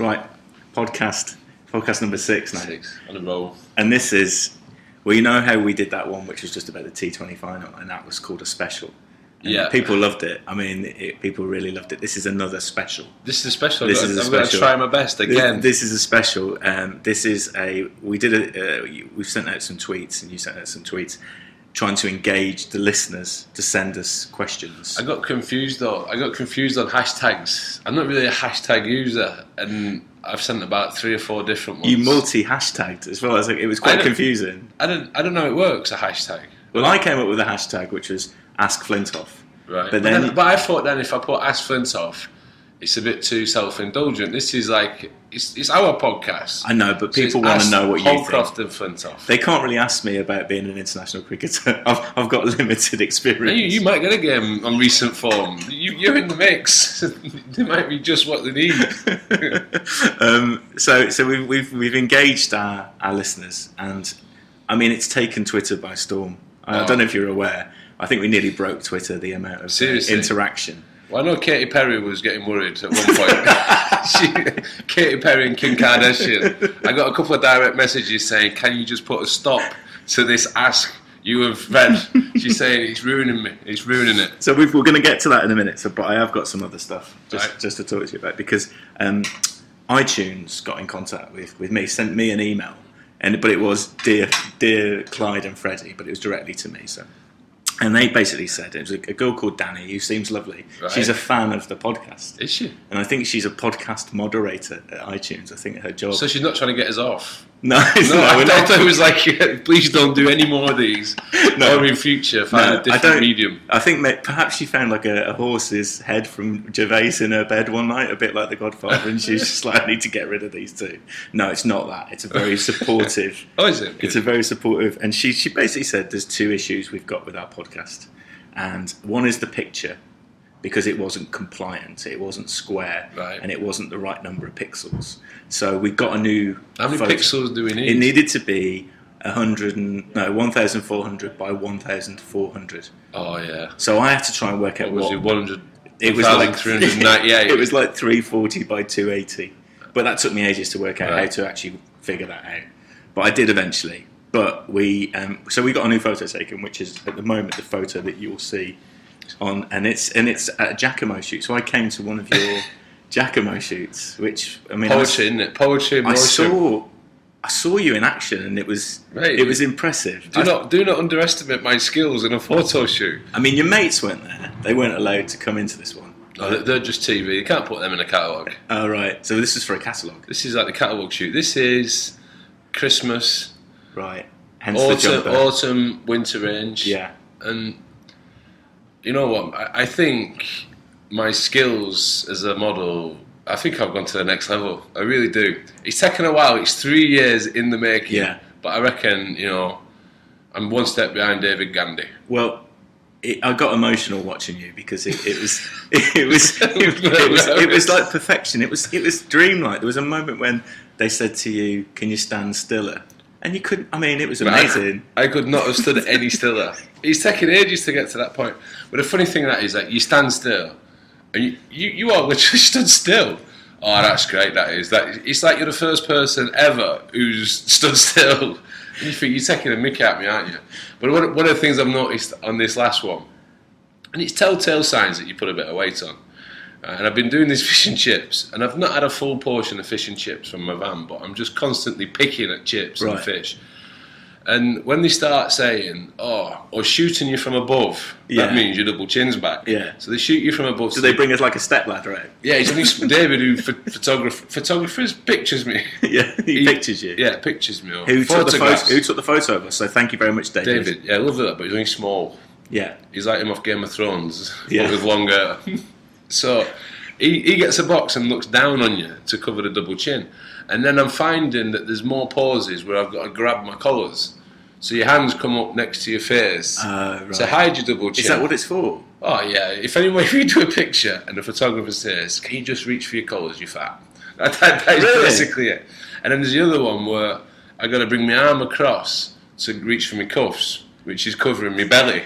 Right, podcast number 6 now. 6 on a roll. And this is, well, you know how we did that one, which was just about the T20 final, and that was called a special. And yeah. People loved it. I mean, people really loved it. This is another special. This is a special. This is a I'm going to try my best again. This is a special. This is a. We did a. We've sent out some tweets, and you sent out some tweets, trying to engage the listeners to send us questions. I got confused though. I got confused on hashtags. I'm not really a hashtag user, and I've sent about 3 or 4 different ones. You multi-hashtagged as well. It was quite confusing. I don't know how it works, a hashtag. Well, I came up with a hashtag which was Ask Flintoff. Right. But I thought then if I put Ask Flintoff, it's a bit too self-indulgent. This is like it's our podcast. I know, but people want to know what you think. Holcroft and Flintoff. They can't really ask me about being an international cricketer. I've got limited experience. You might get a game on recent form. You're in the mix. They might be just what they need. So we've engaged our listeners, and I mean it's taken Twitter by storm. I don't know if you're aware. I think we nearly broke Twitter, the amount of interaction. Well, I know Katy Perry was getting worried at one point. Katy Perry and Kim Kardashian. I got a couple of direct messages saying, "Can you just put a stop to this ask you and Fred?" She's saying it's ruining me. It's ruining it. So we're going to get to that in a minute. But I have got some other stuff just to talk to you about, because iTunes got in contact with me, sent me an email, but it was dear Clyde and Freddie, but it was directly to me. And they basically said, it was a girl called Danny, who seems lovely. Right. She's a fan of the podcast. Is she? And I think she's a podcast moderator at iTunes. I think her job... So she's not trying to get us off? No, I thought it was like, please don't do any more of these. No. Or in future, find a different medium. I think perhaps she found like a horse's head from Gervais in her bed one night, a bit like The Godfather, and she's just like, I need to get rid of these two. No, it's not that. It's a very supportive... Oh, is it? It's a very supportive... And she basically said there's 2 issues we've got with our podcast. And one is the picture, because it wasn't compliant, it wasn't square, and it wasn't the right number of pixels. So we got a new... How many pixels do we need? It needed to be 1,400 by 1,400. Oh yeah. So I had to try and work out what was it. 100. It was like 398. It was like 340 by 280. But that took me ages to work out how to actually figure that out. But I did eventually. But we got a new photo taken, which is at the moment the photo that you'll see on, and it's at a Giacomo shoot. So I came to one of your Giacomo shoots, which I mean, poetry, isn't it? Poetry. I saw you in action, and it was impressive. Do not underestimate my skills in a photo shoot. I mean, your mates weren't there; they weren't allowed to come into this one. No, they're just TV. You can't put them in a catalogue. Oh right, so this is for a catalogue. This is like the catalogue shoot. This is Christmas. Right. Hence the jumper. Autumn, winter range. Yeah. And you know what? I think my skills as a model, I think I've gone to the next level. I really do. It's taken a while. It's 3 years in the making. Yeah. But I reckon, I'm one step behind David Gandy. Well, I got emotional watching you, because it was like perfection. It was dreamlike. There was a moment when they said to you, "Can you stand stiller?" And you couldn't. I mean, it was amazing. I could not have stood any stiller. It's taken ages to get to that point. But the funny thing that is that you stand still, and you are literally stood still. Oh, that's great. That is. It's like you're the first person ever who's stood still. And you think you're taking a mick at me, aren't you? But one of the things I've noticed on this last one, and it's telltale signs that you put a bit of weight on. And I've been doing these fish and chips, and I've not had a full portion of fish and chips from my van, but I'm just constantly picking at chips and fish. And when they start saying, or shooting you from above, that means your double chin's back. Yeah. So they shoot you from above. So they bring us like a step ladder out? Yeah, it's only David who photographers pictures me. Yeah, he pictures you. Yeah, pictures me. Who took the photo of us? So thank you very much, David. David, yeah, I love that, but he's only small. Yeah. He's like him off Game of Thrones, but with long hair. So he gets a box and looks down on you to cover the double chin. And then I'm finding that there's more pauses where I've got to grab my collars. So your hands come up next to your face to hide your double chin. Is that what it's for? Oh, yeah. If you do a picture and the photographer says, "Can you just reach for your collars, you fat?" That is basically it. And then there's the other one where I got to bring my arm across to reach for my cuffs, which is covering my belly.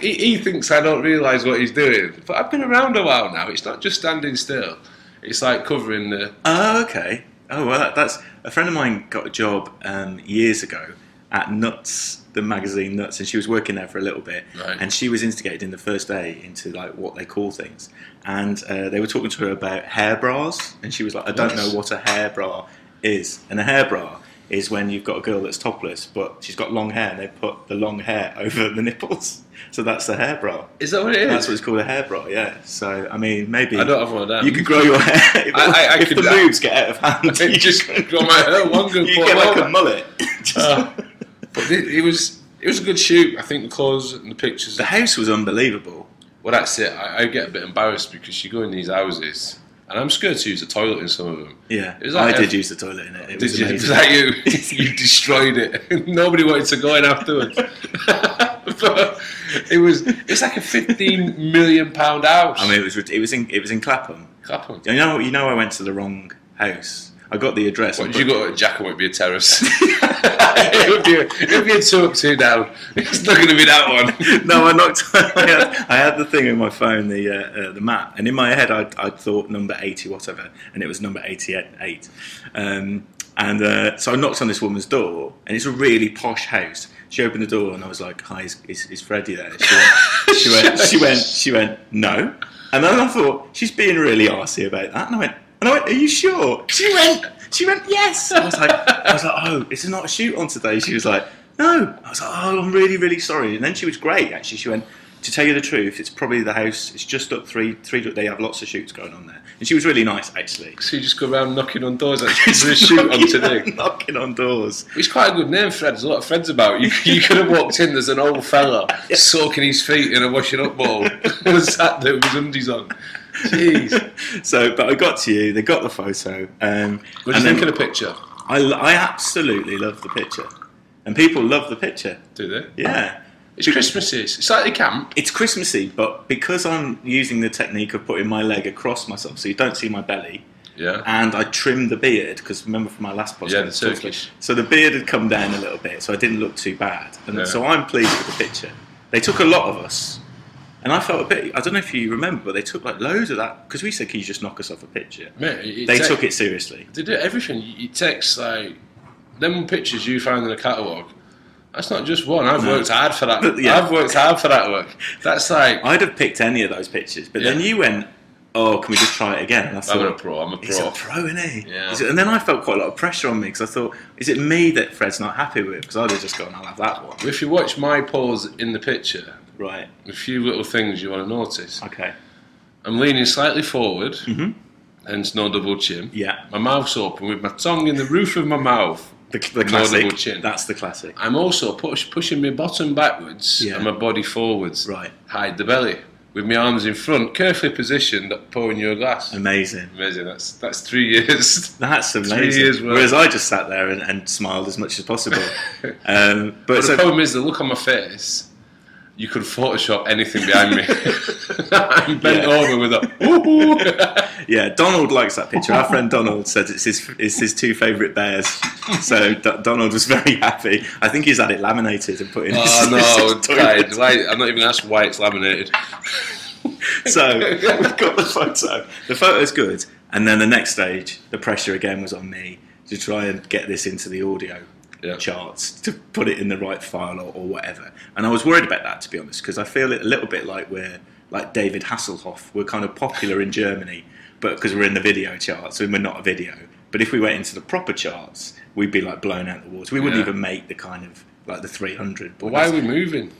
He thinks I don't realise what he's doing. But I've been around a while now. It's not just standing still. It's like covering the... Oh, okay. Oh, well, that's... A friend of mine got a job years ago at Nuts, the magazine Nuts, and she was working there for a little bit. Right. And she was instigated in the first day into like what they call things. And they were talking to her about hair bras. And she was like, I don't know what a hair bra is. And a hair bra is when you've got a girl that's topless, but she's got long hair, and they put the long hair over the nipples. So that's the hair bra. Is that what it is? That's what it's called, a hair bra, yeah. So, I mean, maybe... I don't have one of them. You could grow your hair. If the moves get out of hand, you just grow my hair longer. You get like a mullet. But it was a good shoot. I think the clothes and the pictures. The house was unbelievable. Well, that's it. I get a bit embarrassed because you go in these houses, and I'm scared to use the toilet in some of them. Yeah, it was like I did use the toilet in it. It was amazing. Was that you? You destroyed it. Nobody wanted to go in afterwards. But it's like a £15 million house. I mean, it was in Clapham. Clapham. You know, I went to the wrong house. I got the address. What, did you go to Jack? It won't be a terrace. it would be a 2 up, 2 down. It's not going to be that one. No, I had the thing in my phone, the map, and in my head I thought number 80 whatever, and it was number 88. So I knocked on this woman's door, and it's a really posh house. She opened the door, and I was like, "Hi, is Freddie there?" She went, "No," and then I thought she's being really arsey about that, and I went, "Are you sure?" She went, "Yes." I was like, "Oh, is there not a shoot on today?" She was like, "No." I was like, "Oh, I'm really, really sorry." And then she was great, actually. She went, "To tell you the truth, it's probably the house. It's just up three. They have lots of shoots going on there." And she was really nice, actually. So you just go around knocking on doors. There's a shoot on today. Knocking on doors. It's quite a good name, Fred. There's a lot of Freds about. You could have walked in. There's an old fella soaking his feet in a washing up bowl and sat there with his undies on. Jeez. So, but I got to you. They got the photo. What do you think of the picture? I absolutely love the picture, and people love the picture. Do they? Yeah. It's Christmassy. It's slightly camp. It's Christmassy, but because I'm using the technique of putting my leg across myself, so you don't see my belly. Yeah. And I trimmed the beard because remember from my last podcast. Yeah, the Turkish. So the beard had come down a little bit, so I didn't look too bad, and so I'm pleased with the picture. They took a lot of us. And I felt a bit, I don't know if you remember, but they took like loads of that, because we said, "Can you just knock us off a picture?" Mate, they took it seriously. They did everything. It takes like, them pictures you found in the catalogue, that's not just one. I've worked hard for that. I've worked hard for that work. That's like... I'd have picked any of those pictures, but then you went, "Oh, can we just try it again?" And I thought, I'm a pro. He's a pro, isn't he? Yeah. And then I felt quite a lot of pressure on me, because I thought, is it me that Fred's not happy with? Because I'd have just gone, "I'll have that one." If you watch my pose in the picture... Right. A few little things you want to notice. Okay. I'm leaning slightly forward, hence no double chin. Yeah. My mouth's open with my tongue in the roof of my mouth. The classic. No double chin. That's the classic. I'm also pushing my bottom backwards and my body forwards. Right. Hide the belly. With my arms in front, carefully positioned, pouring you a glass. Amazing. That's 3 years. That's amazing. 3 years worth. Whereas I just sat there and smiled as much as possible. But the problem is the look on my face. You could Photoshop anything behind me. I'm bent over with a woohoo. Yeah, Donald likes that picture. Our friend Donald said it's his 2 favourite bears. So Donald was very happy. I think he's had it laminated and put in his toilet. I'm not even asking why it's laminated. So we've got the photo. The photo's good. And then the next stage, the pressure again was on me to try and get this into the audio. Charts to put it in the right file or whatever, and I was worried about that, to be honest, because I feel it a little bit like we're like David Hasselhoff. We're kind of popular in Germany, but because we're in the video charts and we're not a video. But if we went into the proper charts, we'd be like blown out the water. We wouldn't even make the kind of like the 300. But why are we moving?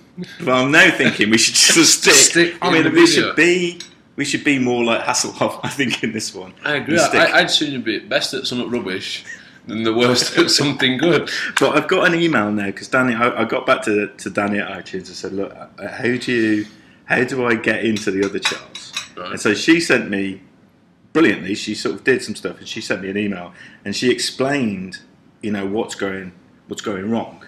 Well, I'm now thinking we should just stick. I mean, we should be more like Hasselhoff, I think, in this one. I agree. I'd sooner be best at something rubbish than the worst at something good. But I've got an email now, because Danny, I got back to Danny at iTunes and said, "Look, how do I get into the other charts?" Right. And so she sent me, brilliantly, she sort of did some stuff, and she sent me an email, and she explained, what's going wrong.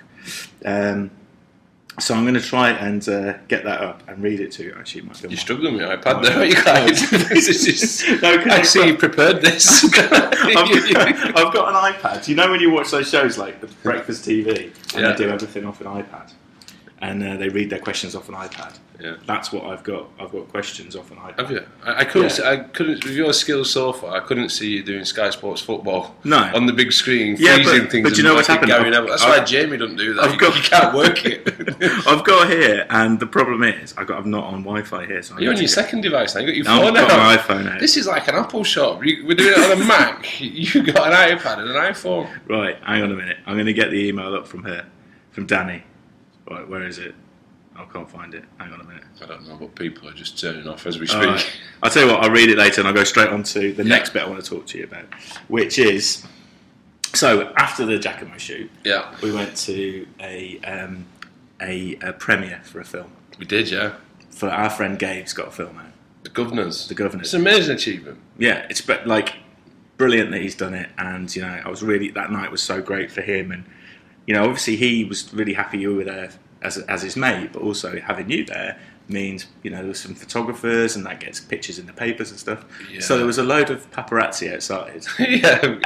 So I'm going to try and get that up and read it to you. Actually, it might be you're struggling with your iPad there, you guys. No, I see you prepared this. I've got an iPad. You know when you watch those shows like Breakfast TV and they do everything off an iPad? and they read their questions off an iPad. Yeah. That's what I've got. I've got questions off an iPad. Have you? I couldn't. With your skills so far, I couldn't see you doing Sky Sports football. No. On the big screen, freezing things. But you know what's happened? That's why Jamie doesn't do that. You can't work it. I've got here, and the problem is, I'm not on Wi-Fi here. So you're on your second device now. You got your phone out. I've got my iPhone out. This is like an Apple shop. We're doing it on a Mac. You got an iPad and an iPhone. Right. Hang on a minute. I'm going to get the email up from her, from Danny. Right. Where is it? I can't find it. Hang on a minute. I don't know, but people are just turning off as we speak. Right. I'll tell you what, I'll read it later and I'll go straight on to the next bit I want to talk to you about, which is, so after the Giacomo shoot, we went to a premiere for a film. We did, yeah. For our friend Gabe's got a film out. The Governors. It's an amazing achievement. Yeah, it's like brilliant that he's done it, and you know, I was really, that night was so great for him, and you know, obviously he was really happy you were there as his mate, but also having you there means, you know, there was some photographers and that gets pictures in the papers and stuff. Yeah. So there was a load of paparazzi outside,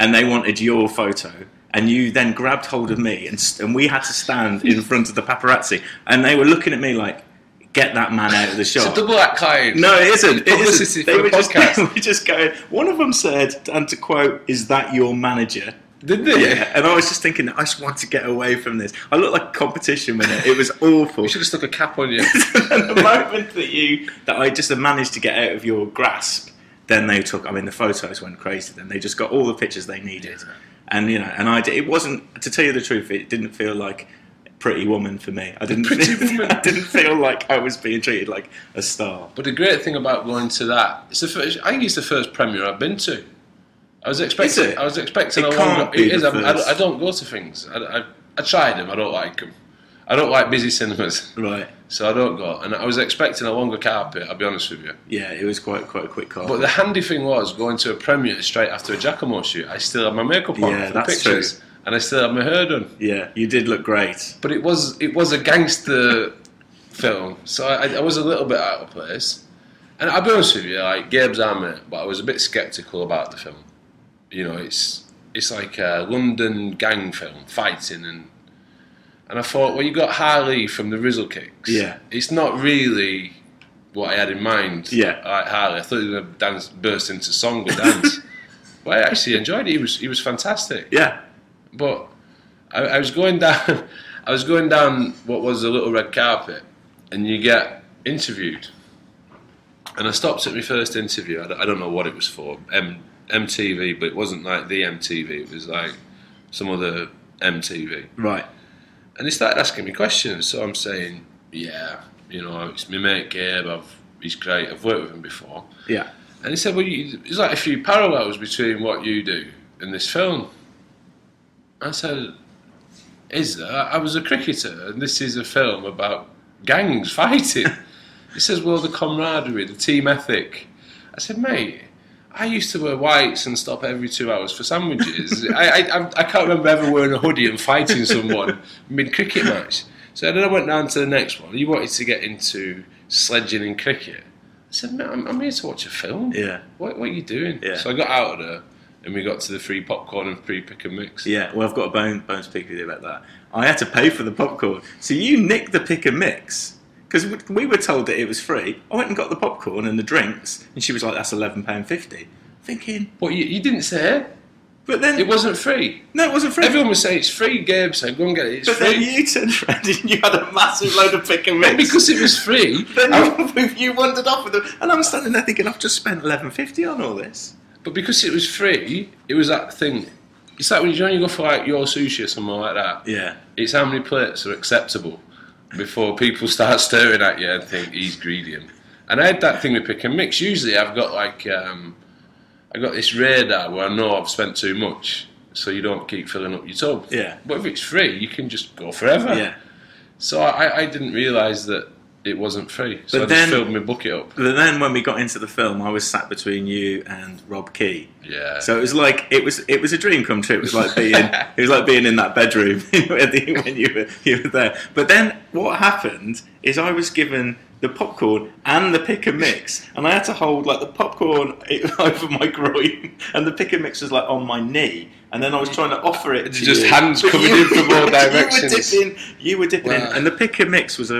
and they wanted your photo, and you then grabbed hold of me, and we had to stand in front of the paparazzi, and they were looking at me like, get that man out of the shot. It's a double act client. No, it isn't. Publicity for the podcast. We just going, one of them said, and to quote, "Is that your manager?" Did they? Yeah, and I was just thinking, I just want to get away from this. I looked like a competition winner. It was awful. You should have stuck a cap on you. And the moment that I just managed to get out of your grasp, then they took. I mean, the photos went crazy. Then they just got all the pictures they needed, and you know, and it wasn't. To tell you the truth, it didn't feel like Pretty Woman for me. I didn't feel like I was being treated like a star. But the great thing about going to that, I think it's the first premiere I've been to. I was expecting. It a longer. can't be It is. the first. I don't go to things. I tried them. I don't like them. I don't like busy cinemas. Right. So I don't go. And I was expecting a longer carpet. I'll be honest with you. Yeah, it was quite a quick carpet. But the handy thing was going to a premiere straight after a Giacomo shoot. I still had my makeup on for the pictures, true. And I still had my hair done. Yeah, you did look great. But it was a gangster film, so I was a little bit out of place. And I'll be honest with you, like Gabe's our mate, but I was a bit sceptical about the film. You know, it's like a London gang film, fighting, and I thought, well, you got Harley from the Rizzle Kicks. Yeah. It's not really what I had in mind. Yeah. Like Harley, I thought he was going to burst into song or dance. But I actually enjoyed it. He was fantastic. Yeah. But I was going down. I was going down what was a little red carpet, and you get interviewed. And I stopped at my first interview. I don't know what it was for. MTV, but it wasn't like the MTV. It was like some other MTV. Right. And they started asking me questions. So I'm saying, yeah, you know, it's my mate Gabe. He's great. I've worked with him before. Yeah. And he said, well, there's like a few parallels between what you do and this film. I said, is there? I was a cricketer, and this is a film about gangs fighting. He says, well, the camaraderie, the team ethic. I said, mate, I used to wear whites and stop every 2 hours for sandwiches. I can't remember ever wearing a hoodie and fighting someone mid-cricket match. So then I went down to the next one. He wanted to get into sledging and cricket. I said, mate, I'm here to watch a film. Yeah. What are you doing? Yeah. So I got out of there, and we got to the free popcorn and free pick and mix. Yeah, well, I've got a bone to pick with you about that. I had to pay for the popcorn. So you nicked the pick and mix. Because we were told that it was free. I went and got the popcorn and the drinks, and she was like, that's £11.50. Thinking... What, you didn't say? But then... It wasn't free. No, it wasn't free. Everyone was saying it's free. Gabe said, go and get it, it's free. But then you turned around and you had a massive load of pick and mix. Not because it was free. Then you wandered off with them. And I'm standing there thinking, I've just spent £11.50 on all this. But because it was free, it was that thing. It's like when you go for like your sushi or something like that. Yeah. It's how many plates are acceptable before people start staring at you and think he's greedy. And I had that thing with pick and mix. Usually I've got like I got this radar where I know I've spent too much, so you don't keep filling up your tub. Yeah. But if it's free, you can just go forever. Yeah. So I didn't realise that it wasn't free, so I just filled my bucket up. But then when we got into the film, I was sat between you and Rob Key. Yeah. So it was like it was a dream come true. It was like being in that bedroom when you were there. But then what happened is I was given the popcorn and the pick and mix, and I had to hold like the popcorn over my groin, and the pick and mix was like on my knee, and then I was trying to offer it. To just hands coming in from all directions. You were dipping in, and the pick and mix was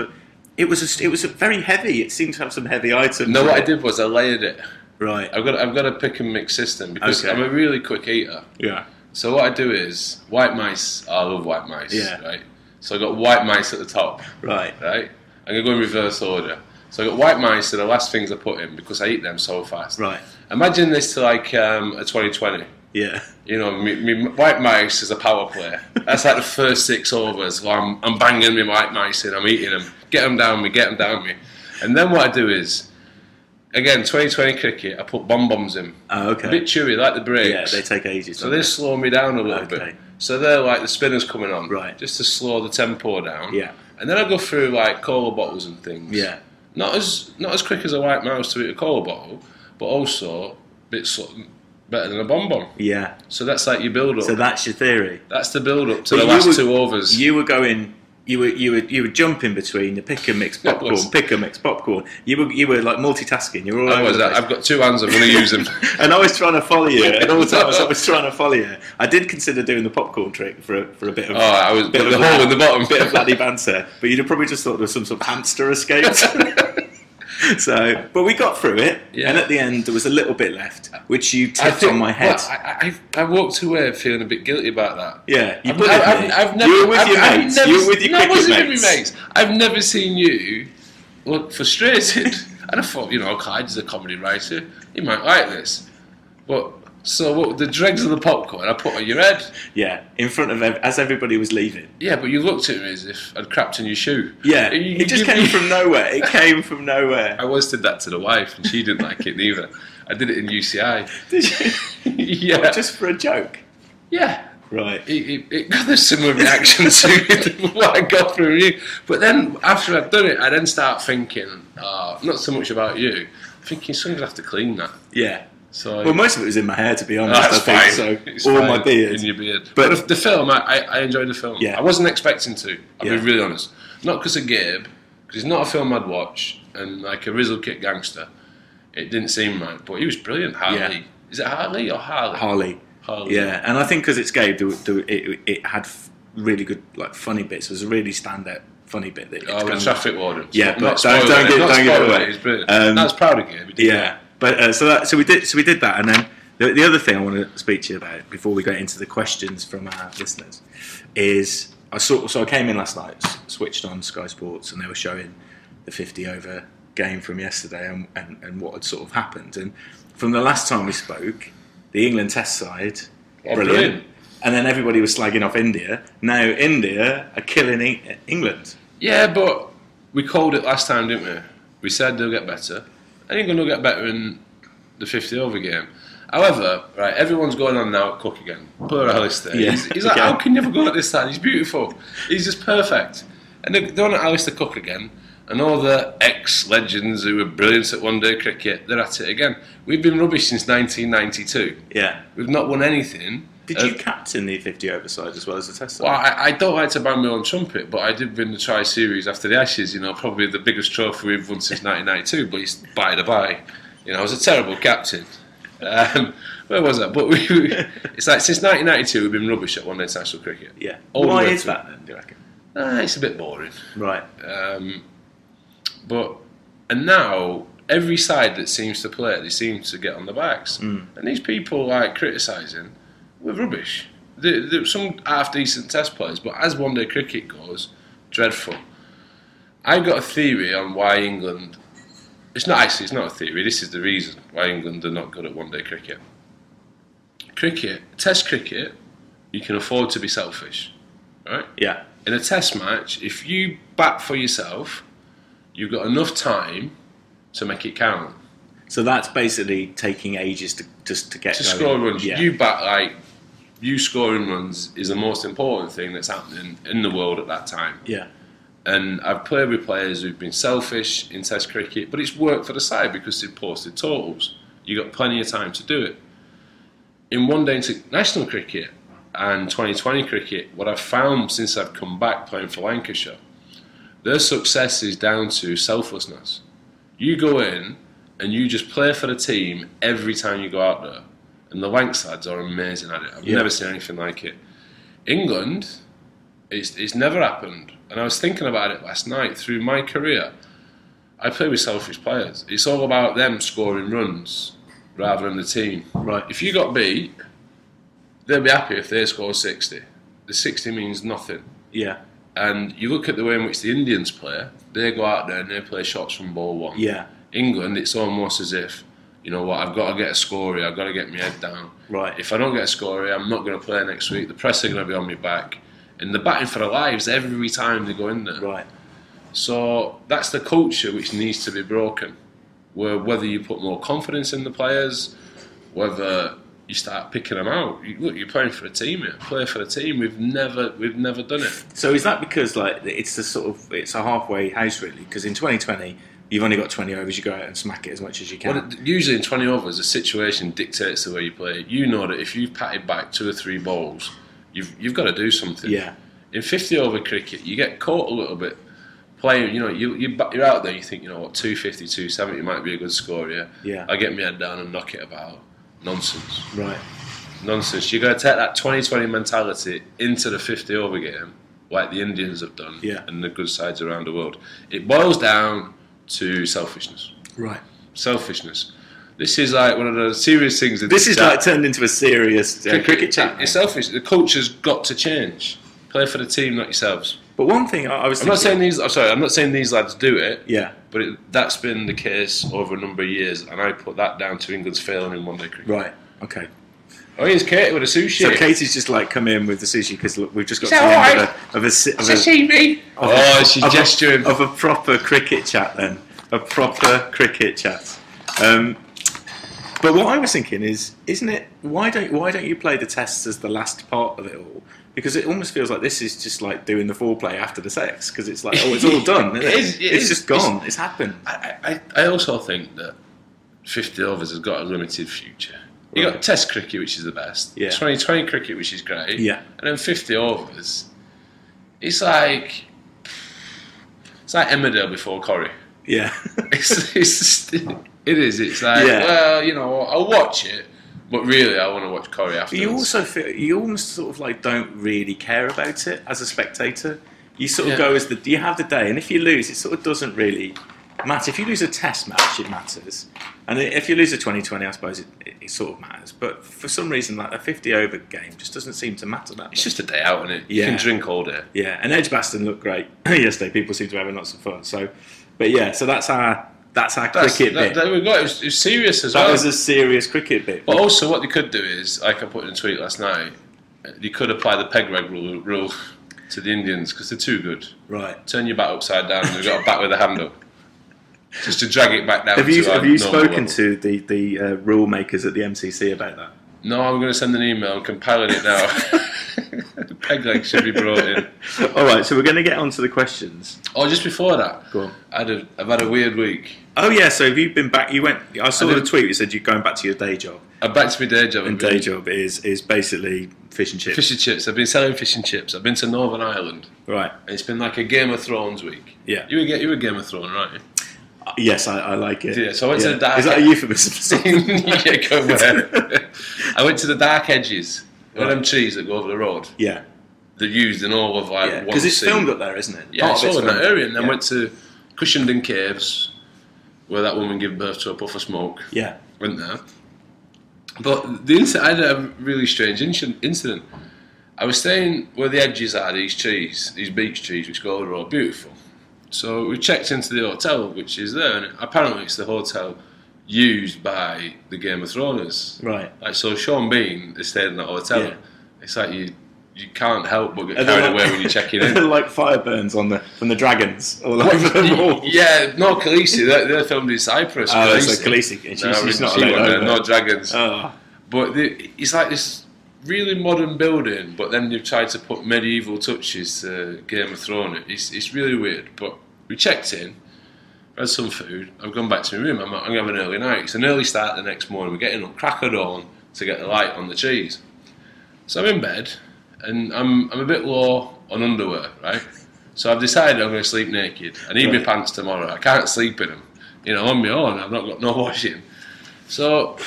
it was a very heavy. It seemed to have some heavy items. No, what I did was I layered it. Right. I've got a pick and mix system because I'm a really quick eater. Yeah. So what I do is white mice. I love white mice. Yeah. Right. So I got white mice at the top. Right. Right. I'm gonna go in reverse order. So I got white mice are the last things I put in because I eat them so fast. Right. Imagine this to like a 2020. Yeah. You know, me white mice is a power play. That's like the first 6 overs. So I'm banging my white mice in. I'm eating them. Get them down me. Get them down me. And then what I do is, again, 2020 cricket. I put bombs in. Oh, okay. A bit chewy, like the breaks. Yeah, they take ages. So they slow me down a little bit. So they're like the spinners coming on. Right. Just to slow the tempo down. Yeah. And then I go through like cola bottles and things. Yeah. Not as quick as a white mouse to eat a cola bottle, but also a bit better than a bonbon. Yeah. So that's like your build up. So that's your theory. That's the build up to the last 2 overs. You were going. You were jumping between the pick and mix popcorn, pick and mix popcorn. You were like multitasking. You were all over the place. I've got 2 hands. I'm going to use them. And I was trying to follow you at all times. I was trying to follow you. I did consider doing the popcorn trick for a bit of. Oh, I was bit of the hole in the bottom. Bit of laddie banter, but you'd have probably just thought there was some sort of hamster escaped. So, but we got through it, and at the end there was a little bit left, which you tipped on my head. Well, I walked away feeling a bit guilty about that. Yeah, you were with your mates. You were with your cricket mates. I've never seen you look frustrated, and I thought, Clyde's a comedy writer. He might like this, but. So what, the dregs of the popcorn I put on your head? Yeah, in front of as everybody was leaving. Yeah, but you looked at me as if I'd crapped in your shoe. Yeah, it just came from nowhere. It came from nowhere. I once did that to the wife, and she didn't like it neither. I did it in UCI. Did you? Yeah, what, just for a joke. Yeah. Right. It got a similar reaction to what I got from you. But then after I'd done it, I then start thinking, not so much about you. Thinking someone's gonna have to clean that. Yeah. So, well, most of it was in my hair, to be honest. That's fine. So, it's or fine. my beard. In your beard. But the film, I enjoyed the film. Yeah. I wasn't expecting to. I'll be really honest. Not because of Gabe, because it's not a film I'd watch, and like a Rizzle Kit gangster, it didn't seem right. But he was brilliant. Harley. Yeah. Is it Harley or Harley? Harley. Yeah, and I think because it's Gabe, it had really good, like, funny bits. It was a really standout funny bit. That the traffic warden. Yeah, don't get it away. He's brilliant. I was proud of Gabe. Yeah. But so we did that, and then the other thing I want to speak to you about before we get into the questions from our listeners is I came in last night, switched on Sky Sports, and they were showing the 50 over game from yesterday and what had sort of happened. And from the last time we spoke, the England Test side, brilliant, and then everybody was slagging off India. Now India are killing England. Yeah, but we called it last time, didn't we? We said they'll get better. I think they'll get better in the 50 over game. However, right, everyone's going on now at Cook again. Poor Alistair. Yeah. He's like, how can you ever go at this side? He's beautiful. He's just perfect. And they're going at Alistair Cook again. And all the ex-legends who were brilliant at one-day cricket, they're at it again. We've been rubbish since 1992. Yeah. We've not won anything. Did you captain the 50 over side as well as the Test side? Well, I don't like to bang my own trumpet, but I did win the Tri-Series after the Ashes, probably the biggest trophy we've won since 1992, but it's by the by. I was a terrible captain. Where was that? But it's like since 1992 we've been rubbish at one-day international cricket. Yeah. Why is that then, do you reckon? It's a bit boring. Right. And now every side that seems to play, they seem to get on the backs. And these people like criticising, we're rubbish. There's some half-decent Test players, but as one-day cricket goes, dreadful. I've got a theory on why England... It's not a theory, this is the reason why England are not good at one-day cricket. Test cricket, you can afford to be selfish, right? Yeah. In a Test match, if you bat for yourself, you've got enough time to make it count. So that's basically taking ages to get going. Score runs. Yeah. You scoring runs is the most important thing that's happening in the world at that time. Yeah. And I've played with players who've been selfish in Test cricket, but it's worked for the side because they've posted totals. You've got plenty of time to do it. In one-day international cricket and 2020 cricket, what I've found since I've come back playing for Lancashire, Their success is down to selflessness. You go in and you just play for the team every time you go out there. And the Lancs lads are amazing at it. I've never seen anything like it. England, it's never happened. And I was thinking about it last night. Through my career, I play with selfish players. It's all about them scoring runs rather than the team. Right. If you got beat, they'll be happy if they score 60. The 60 means nothing. Yeah. And you look at the way in which the Indians play, they go out there and they play shots from ball one. Yeah. England, it's almost as if, you know what, I've got to get a score here, I've got to get my head down. Right. If I don't get a score here, I'm not going to play next week. The press are going to be on my back. And they're batting for their lives every time they go in there. Right. So that's the culture which needs to be broken. Where whether you put more confidence in the players, whether you start picking them out. Look, you're playing for a team here. Play for the team. We've never done it. So is that because like it's a halfway house really? Because in 2020 you've only got 20 overs. You go out and smack it as much as you can. Well, usually in 20 overs, the situation dictates the way you play. You know that if you've patted back 2 or 3 balls, you've got to do something. Yeah. In 50 over cricket, you get caught a little bit playing. You know, you're out there. You think, you know what, 250, 270 might be a good score here. Yeah. I get my head down and knock it about. Nonsense. Right. Nonsense. You've got to take that 2020 mentality into the 50 over game, like the Indians have done, and the good sides around the world. It boils down to selfishness. Right. Selfishness. This is like one of the serious things. This is like turned into a serious cricket chat. It's selfish. The culture's got to change. Play for the team, not yourselves. But one thing I was I'm not saying these lads do it. Yeah. But that's been the case over a number of years, and I put that down to England's failing in one-day cricket. Right. Okay. Oh, here's Katie with a sushi. So Katie's just like come in with the sushi because we've just got to the end of a sashimi. She's gesturing of a proper cricket chat. Then a proper cricket chat. But what I was thinking is, isn't it? Why don't you play the tests as the last part of it all? Because it almost feels like this is just like doing the foreplay after the sex. Because it's like, it's all done. It's just gone. It's happened. I also think that 50 overs has got a limited future. You got Test cricket, which is the best. Yeah. 2020 cricket, which is great. Yeah. And then 50 overs. It's like Emmerdale before Corrie. Yeah. It is. It's like, well, you know, I'll watch it, but really I want to watch Corrie afterwards. But you also feel, you almost sort of like don't really care about it as a spectator. You sort of go you have the day, and if you lose, it sort of doesn't really matter. If you lose a test match, it matters. And if you lose a 2020, I suppose it sort of matters. But for some reason, like a 50 over game just doesn't seem to matter that much. It's just a day out, isn't it? You can drink all day. Yeah, and Edgbaston looked great yesterday. People seem to be having lots of fun. So, but yeah, so that's our cricket bit. It was serious as well. That was a serious cricket bit. But also, what they could do is, like I put in a tweet last night, you could apply the peg leg rule to the Indians because they're too good. Right. Turn your bat upside down and you've got a bat with a handle. Just to drag it back down. Have you spoken to the rule makers at the MCC about that? No, I'm going to send an email. I'm compiling it now. The peg leg should be brought in. All right, so we're going to get on to the questions. Oh, just before that, go on. I've had a weird week. Oh yeah, so have you been back? I saw the tweet. You said you're going back to your day job. I'm back to my day job. And day job is basically fish and chips. Fish and chips. I've been selling fish and chips. I've been to Northern Ireland. Right. And it's been like a Game of Thrones week. Yeah. You were Game of Thrones, right? Yes, I like it. Yeah, so I went to the dark. Is that a euphemism? Yeah, go ahead. I went to the dark edges. One of them trees that go over the road. Yeah. They're used in all of like one because it's scene. filmed up there, isn't it? Yeah, it's all in that area. And then went to Cushendon Caves, where that woman gave birth to a puff of smoke. Yeah. Went there. But I had a really strange incident. I was staying where the edges are, these trees, these beech trees which go over the road, beautiful. So we checked into the hotel, which is there, and apparently it's the hotel used by the Game of Thrones. Right. Like, so Sean Bean is staying in that hotel. Yeah. It's like you can't help but get carried away when you're checking in. They're like fire burns from the dragons all over the walls. Yeah, no, Khaleesi, they're filmed in Cyprus. Oh, so Khaleesi, she's not allowed over. No dragons. Oh. But it's like this really modern building, but then you've tried to put medieval touches to Game of Thrones. It's really weird. But we checked in, had some food. I've gone back to my room. I'm going to have an early night. It's an early start the next morning. We're getting up crack of dawn to get the light on the trees. So I'm in bed, and I'm a bit low on underwear, right? So I've decided I'm going to sleep naked. I need my pants tomorrow. I can't sleep in them. On my own. I've not got no washing. So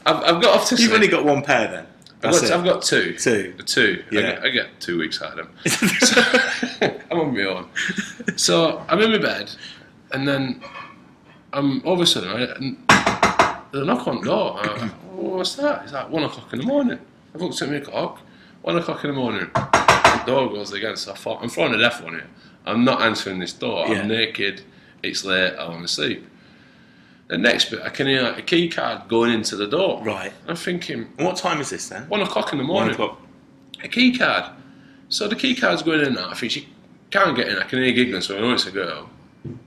I've got off to sleep. You've only got one pair then? I've got two. Two? Yeah. I get 2 weeks out of them. So, I'm on my own. So I'm in my bed, and then all of a sudden, there's a knock on the door. I'm like, oh, what's that? It's like 1 o'clock in the morning. I've looked at my clock. 1 o'clock in the morning. The door goes again, so I thought, I'm throwing a death on it. I'm not answering this door. I'm naked. It's late. I want to sleep. The next bit, I can hear a key card going into the door. Right. I'm thinking... And what time is this then? 1 o'clock in the morning. 1 o'clock. A key card. So the key card's going in now. I think she can't get in. I can hear giggling, so I know it's a girl.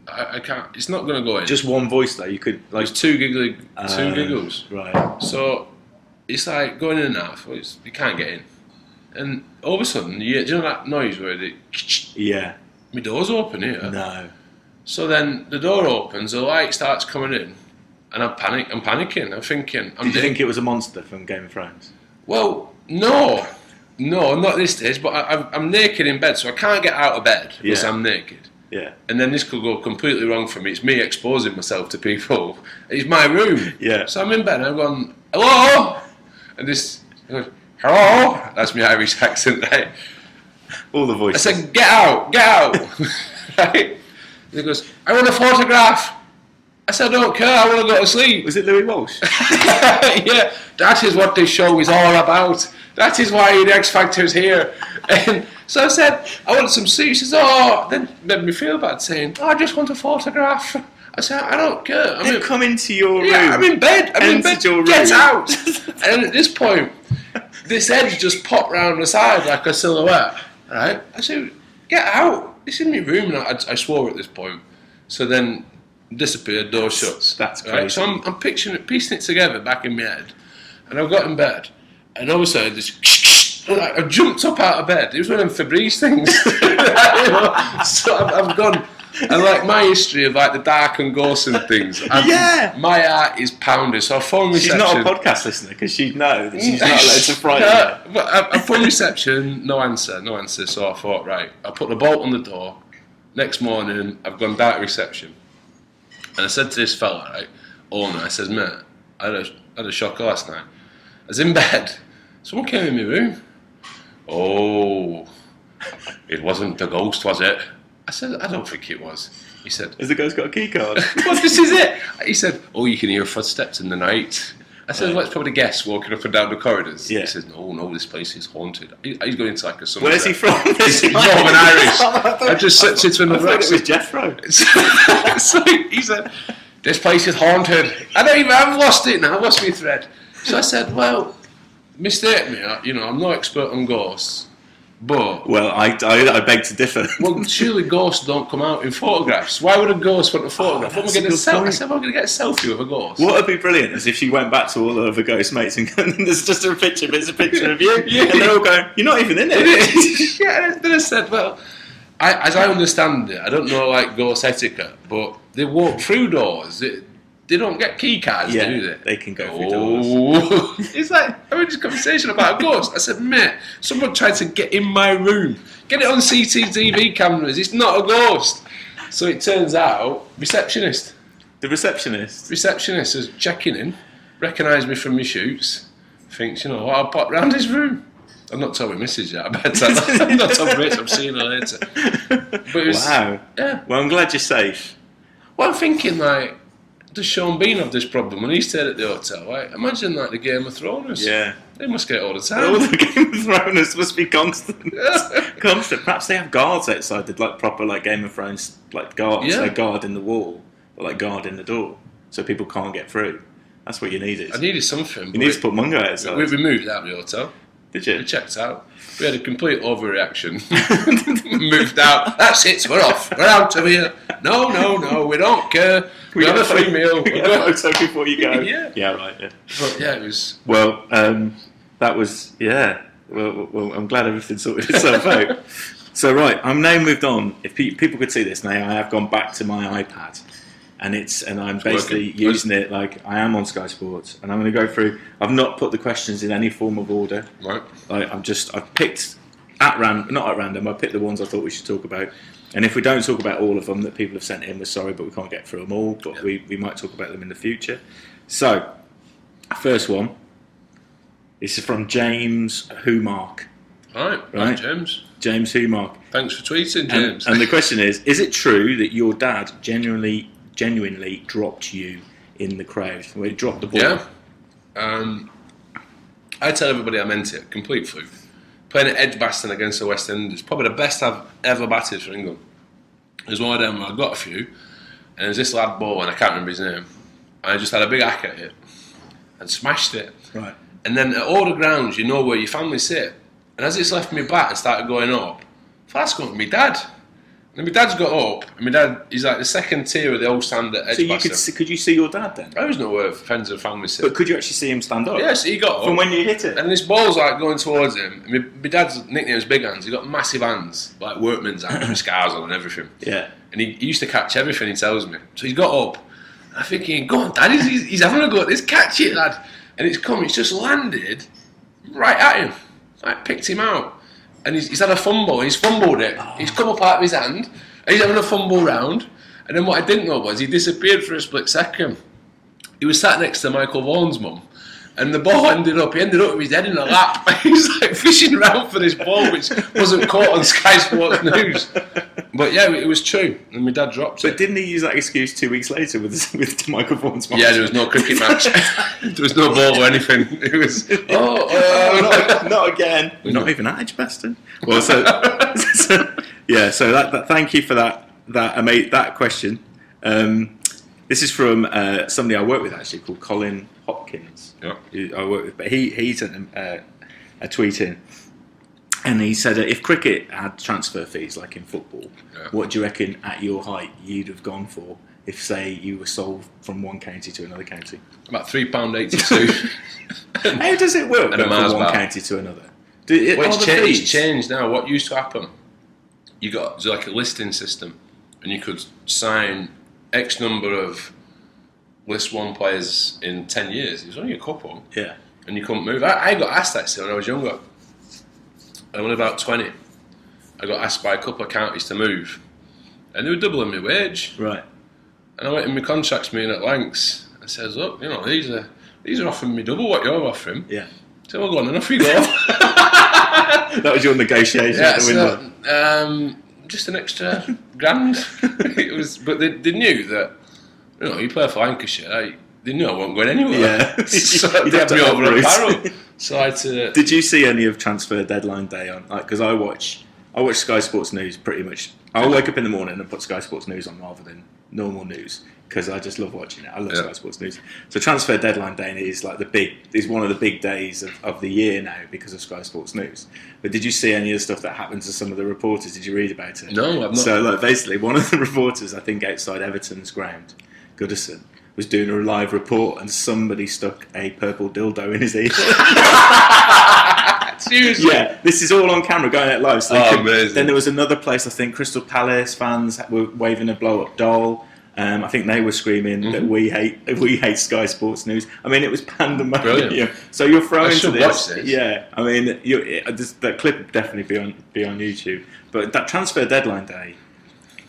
I can't... It's not going to go in. Just one voice though? You could... like There's two giggles. Right. So it's like going in and out. You can't get in. And all of a sudden, do you know that noise where the... Yeah. My door's open here. No. So then the door opens, the light starts coming in, and I'm panicking. I'm thinking... Did you think it was a monster from Game of Thrones? Well, no, not at this stage, but I'm naked in bed, so I can't get out of bed because I'm naked. Yeah. And then this could go completely wrong for me. It's me exposing myself to people. It's my room. Yeah. So I'm in bed and I'm going, hello? And this goes, hello? That's my Irish accent, right? All the voices. I said, get out. Right? And he goes, I want a photograph. I said, I don't care, I want to go to sleep. Was it Louis Walsh? Yeah, that is what this show is all about. That is why the X Factor is here. And so I said, I want some sleep. She says, oh, then made me feel bad saying, oh, I just want a photograph. I said, I don't care. Come into your room. Yeah, I'm in bed. Your room. Get out. And at this point, this edge just popped round the side like a silhouette. Right? I said, get out. It's in my room. And I swore at this point. So then disappeared, door shuts. That's crazy. Right? So I'm piecing it together back in my head. And I got in bed. And all of a sudden, I jumped up out of bed. It was one of them Febreze things. So I've gone. And like my history of like the dark and ghosts and things. My heart is pounding. So I phone reception. She's not a podcast listener because she'd know that she's not allowed to frighten her. But I phone reception, no answer. So I thought, right, I put the bolt on the door. Next morning, I've gone down to reception. And I said to this fella, right, owner, I says, mate, I had a shocker last night. I was in bed. Someone came in my room. Oh, it wasn't the ghost, was it? I said, I don't think it was. He said, has the ghost got a key card? Well, this is it. He said, oh, you can hear footsteps in the night. I said, well, it's probably guests walking up and down the corridors. Yeah. He said, no, this place is haunted. He's going into like a summer. Where's he from? He's Northern Irish. I just said to another accent. It was Jethro. So he said, this place is haunted. I've lost it now. I've lost my thread. So I said, well, mistake me. I'm no expert on ghosts. But well, I beg to differ. Well, surely ghosts don't come out in photographs. Why would a ghost want a photograph? I said, I'm going to get a selfie with a ghost. What would be brilliant is if she went back to all the other ghost mates and there's just a picture, but it's a picture of you, and they're all going, "You're not even in it." Yeah. Then I said, well, as I understand it, I don't know like ghost etiquette, but they walk through doors. They don't get key cards, do they? They can go through doors. It's like having this conversation about a ghost. I said, mate, someone tried to get in my room. Get it on CCTV cameras. It's not a ghost. So it turns out, receptionist. The receptionist? Receptionist is checking in, recognised me from my shoots, thinks, I'll pop round his room. I'm not told my missus yet, I bet. I'm not told Rich, I'm seeing her later. But it was, wow. Yeah. Well, I'm glad you're safe. Well, I'm thinking, like, does Sean Bean have this problem when he stayed at the hotel? Right? Imagine like the Game of Thrones. Yeah. They must get it all the time. All the Game of Thrones must be constant. Constant. Perhaps they have guards outside, like proper like Game of Thrones like guards. Yeah. They guard in the wall, but like guard in the door, so people can't get through. That's what you needed. I needed something. You need to put Mungo outside. We moved out of the hotel. Did you? We checked out. We had a complete overreaction. Moved out. That's it. We're off. We're out of here. No. We don't care. We have a free meal. We get a photo before you go. Yeah. Yeah, right. Yeah. But yeah, it was. Well, that was Well, I'm glad everything sorted itself out. So right, I'm now moved on. If people could see this now, I have gone back to my iPad. And I'm basically using it like I am on Sky Sports, and I'm going to go through. I've not put the questions in any form of order. Right. I've picked not at random. I picked the ones I thought we should talk about. And if we don't talk about all of them that people have sent in, we're sorry, but we can't get through them all. But we might talk about them in the future. So, first one. This is from James Humark. Right, James. James Humark. Thanks for tweeting, James. And the question is it true that your dad genuinely dropped you in the crowd? Where he dropped the ball? Yeah. I tell everybody I meant it. Complete fluke. Playing at Edgbaston against the West Indies. Probably the best I've ever batted for England. There's one of them where I got a few. And there's this lad ball, and I can't remember his name. I just had a big hack at it. And smashed it. Right. And then at all the grounds, you know where your family sit. And as it's left me back and started going up, I thought, that's going to be my dad. And my dad's got up, and my dad, he's like the second tier of the old stand at Edgbaston. So could you see your dad then? I was know where friends and family sit. But could you actually see him stand up? Yes, he got up. From when you hit it? And this ball's like going towards him. My dad's nickname was Big Hands. He got massive hands, like workman's hands with scars on and everything. Yeah. And he used to catch everything, he tells me. So he's got up. I'm thinking, go on, Dad, he's having a go at this. Catch it, lad. And it's just landed right at him. Like, picked him out. And he's had a fumble, and he's fumbled it. Oh. He's come up out of his hand, and he's having a fumble round. And then what I didn't know was he disappeared for a split second. He was sat next to Michael Vaughan's mum, and the ball ended up with his head in a lap. He was like fishing around for this ball, which wasn't caught on Sky Sports News. But yeah, it was true, and my dad dropped it. But didn't he use that excuse 2 weeks later with Michael Vaughan's mum? Yeah, there was no cricket match. There was no ball or anything. It was, not again. We're not even at Edgbaston. Well, so that thank you for that question. This is from somebody I work with actually called Colin Hopkins. Yeah. Who I work with, but he sent a tweet in, and he said if cricket had transfer fees like in football, what do you reckon at your height you'd have gone for if, say, you were sold from one county to another county? About £3.82. How does it work from one county to another? It's changed now. What used to happen? You got like a listing system, and you could sign X number of List 1 players in 10 years. It was only a couple. Yeah. And you couldn't move. I got asked actually when I was younger. And when I was about 20, I got asked by a couple of counties to move. And they were doubling my wage. Right. And I went in my contracts meeting at Lancs and says, look, these are offering me double what you're offering. Yeah. So well, go on, and off you go. That was your negotiation at the window. Just an extra grand. It was, but they knew that, you play for Lancashire, they knew I wasn't going anywhere. Yeah. So they had me over a barrel. So I had to... Did you see any of transfer deadline day on? Because I watch Sky Sports News pretty much. I'll wake up in the morning and put Sky Sports News on rather than normal news because I just love watching it. I love Sky Sports News. So transfer deadline day is like is one of the big days of the year now because of Sky Sports News. But did you see any of the stuff that happened to some of the reporters? Did you read about it? No, I've not. So basically, one of the reporters, I think outside Everton's ground, Goodison, was doing a live report and somebody stuck a purple dildo in his ear. Seriously? Yeah, this is all on camera going out live. So amazing. Then there was another place, I think Crystal Palace fans were waving a blow-up doll. I think they were screaming that we hate Sky Sports News. I mean, it was pandemonium. Brilliant. So you're thrown into this. Watch this. Yeah, I mean, that clip would definitely be on YouTube. But that transfer deadline day,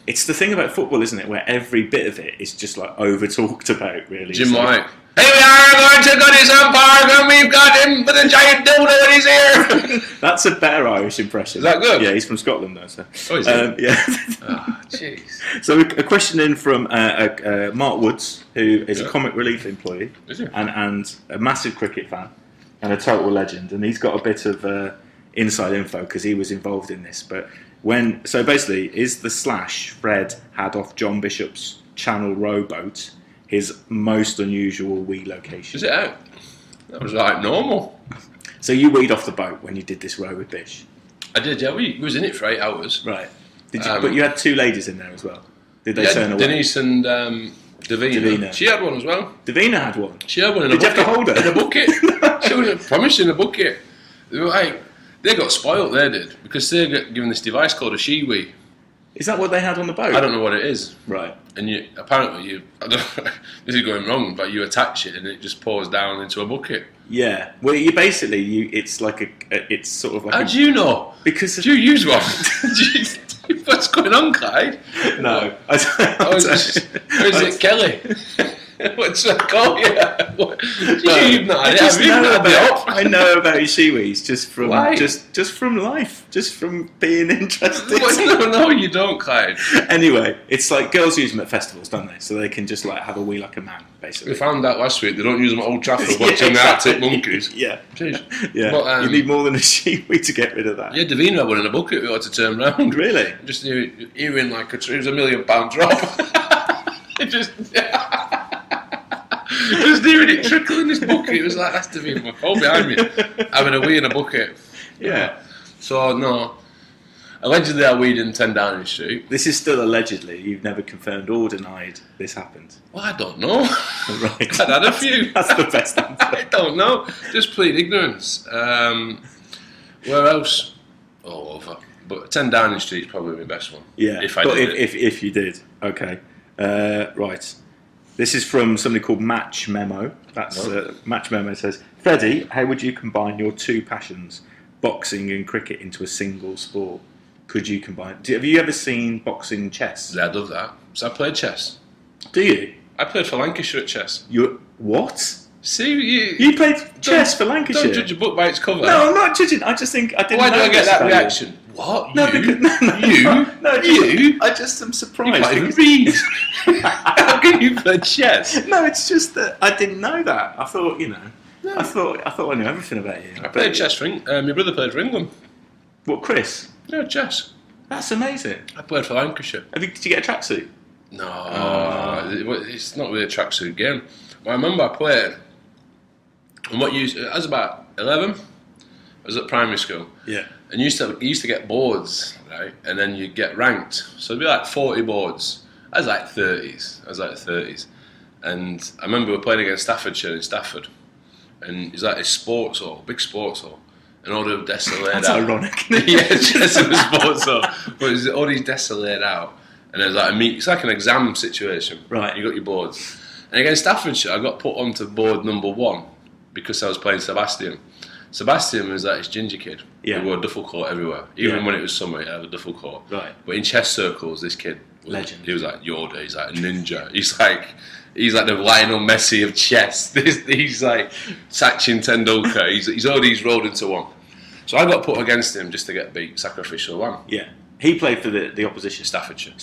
it's the thing about football, isn't it? Where every bit of it is just like over talked about, really. Jim White. Here we are going to Goodison Park and we've got him with a giant dildo in his ear. That's a better Irish impression. Is that good? Yeah, he's from Scotland though. So. Oh, is he? Yeah. Oh, jeez. So a question in from Mark Woods, who is a comic relief employee and a massive cricket fan and a total legend, and he's got a bit of inside info because he was involved in this. But basically, is the slash Fred had off John Bishop's Channel rowboat his most unusual wee location? Is it out? That was like normal. So you weed off the boat when you did this row with Bish? I did, yeah. We was in it for 8 hours. Right. Did you? But you had 2 ladies in there as well. Did they turn away? Denise and Davina. She had one as well. Davina had one? She had one in a bucket. Did you have to hold her? In a bucket. She was promised in a bucket. They got spoilt, they did, because they got given this device called a Shiwi. Is that what they had on the boat? I don't know what it is. Right. And apparently I don't know, this is going wrong, but you attach it and it just pours down into a bucket. Yeah. Well, it's like it's sort of like. How do you know? Because do you use one? What's going on, Clyde? No. Is it Kelly? What's that called? Yeah. I know about your shiwis just from life, just from being interested. No, you don't, Clyde. Anyway, it's like girls use them at festivals, don't they? So they can just like have a wee like a man, basically. We found out last week they don't use them at Old Trafford watching the Arctic Monkeys. Yeah. Jeez. Yeah. But, you need more than a shiwi to get rid of that. Yeah, Davina had one in a bucket we had to turn round. Really? Just hearing like it was £1 million drop. It just hearing it trickle in this bucket. It was like, that's Davina, my phone behind me, having a wee in a bucket. Yeah. So no. Allegedly, I weed in 10 Downing Street. This is still allegedly. You've never confirmed or denied this happened. Well, I don't know. Right. I'd had a few. That's the best answer. I don't know. Just plead ignorance. Where else? All over. But 10 Downing Street is probably my best one. Yeah. If you did. Okay. Right. This is from somebody called Match Memo. That's Match Memo says, Freddie, how would you combine your two passions, boxing and cricket, into a single sport? Could you combine? Have you ever seen boxing chess? Yeah, I love that. So I played chess. Do you? I played for Lancashire at chess. You what? See, you played chess for Lancashire? Don't judge a book by its cover. No, I'm not judging. I just think I didn't. Why do I get that reaction? You. What? No, you? Because, You? I just am surprised. You can't even read. How can you play chess? No, it's just that I didn't know that. I thought, No. I thought I knew everything about you. I played chess for England. My brother played for England. What, Chris? No, chess. That's amazing. I played for Lancashire. Did you get a tracksuit? No, it's not really a tracksuit game. But I remember I played, and I was about 11. I was at primary school. Yeah. And you used to get boards, right? And then you'd get ranked. So it'd be like 40 boards. I was like 30s. And I remember we were playing against Staffordshire in Stafford. And it's like a sports hall, big sports hall. And all the desks are laid That's out. ironic. Yeah, chess in the sports hall. But it was, all these desks are laid out. And there's like it's like an exam situation. Right. You got your boards. And against Staffordshire, I got put onto board number 1 because I was playing Sebastian. Sebastian was like this ginger kid who wore a duffel coat everywhere. Even when it was summer, he had a duffel coat. Right. But in chess circles, this kid, legend. He was like Yoda. He's like a ninja. He's like the Lionel Messi of chess. He's like Sachin Tendulkar. He's all these rolled into one. So I got put against him just to get beat, sacrificial lamb. Yeah. He played for the opposition. Staffordshire.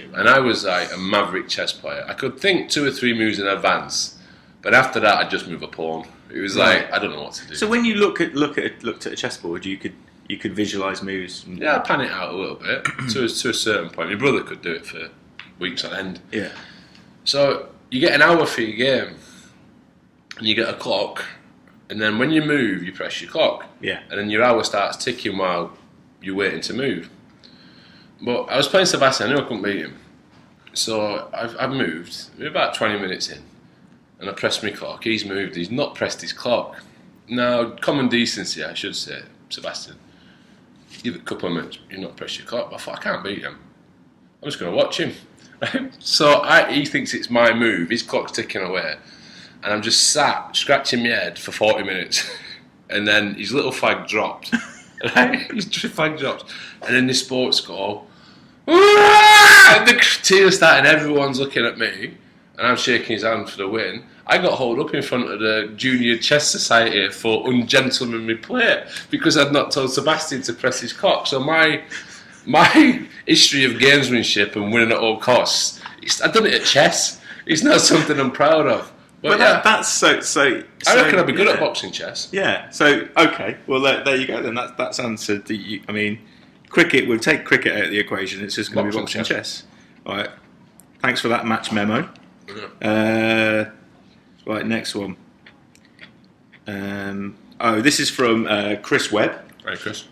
Right. And I was like a maverick chess player. I could think 2 or 3 moves in advance, but after that I'd just move a pawn. It was like I don't know what to do. So when you looked at a chessboard, you could visualise moves. Yeah, I'd pan it out a little bit to a certain point. My brother could do it for weeks on end. Yeah. So you get an hour for your game, and you get a clock, and then when you move, you press your clock. Yeah. And then your hour starts ticking while you're waiting to move. But I was playing Sebastian, I knew I couldn't beat him. So I've moved, we're about 20 minutes in, and I pressed my clock. He's moved, he's not pressed his clock. Now, common decency, I should say, Sebastian, give it a couple of minutes, you've not pressed your clock. I thought, I can't beat him. I'm just going to watch him. So he thinks it's my move, his clock's ticking away, and I'm just sat scratching my head for 40 minutes. And then his little flag dropped. Right? His flag dropped. And then the sports go, and the tears starting, everyone's looking at me, and I'm shaking his hand for the win. I got hauled up in front of the Junior Chess Society for ungentlemanly play because I'd not told Sebastian to press his cock. So my history of gamesmanship and winning at all costs, I've done it at chess. It's not something I'm proud of. But that's so. I reckon I'd be good at boxing chess. Yeah. So okay. Well, there you go. Then that's answered. I mean, cricket. We'll take cricket out of the equation. It's just going to be boxing chess. All right. Thanks for that match memo. Yeah. Right. Next one. This is from Chris Webb. Right, Chris.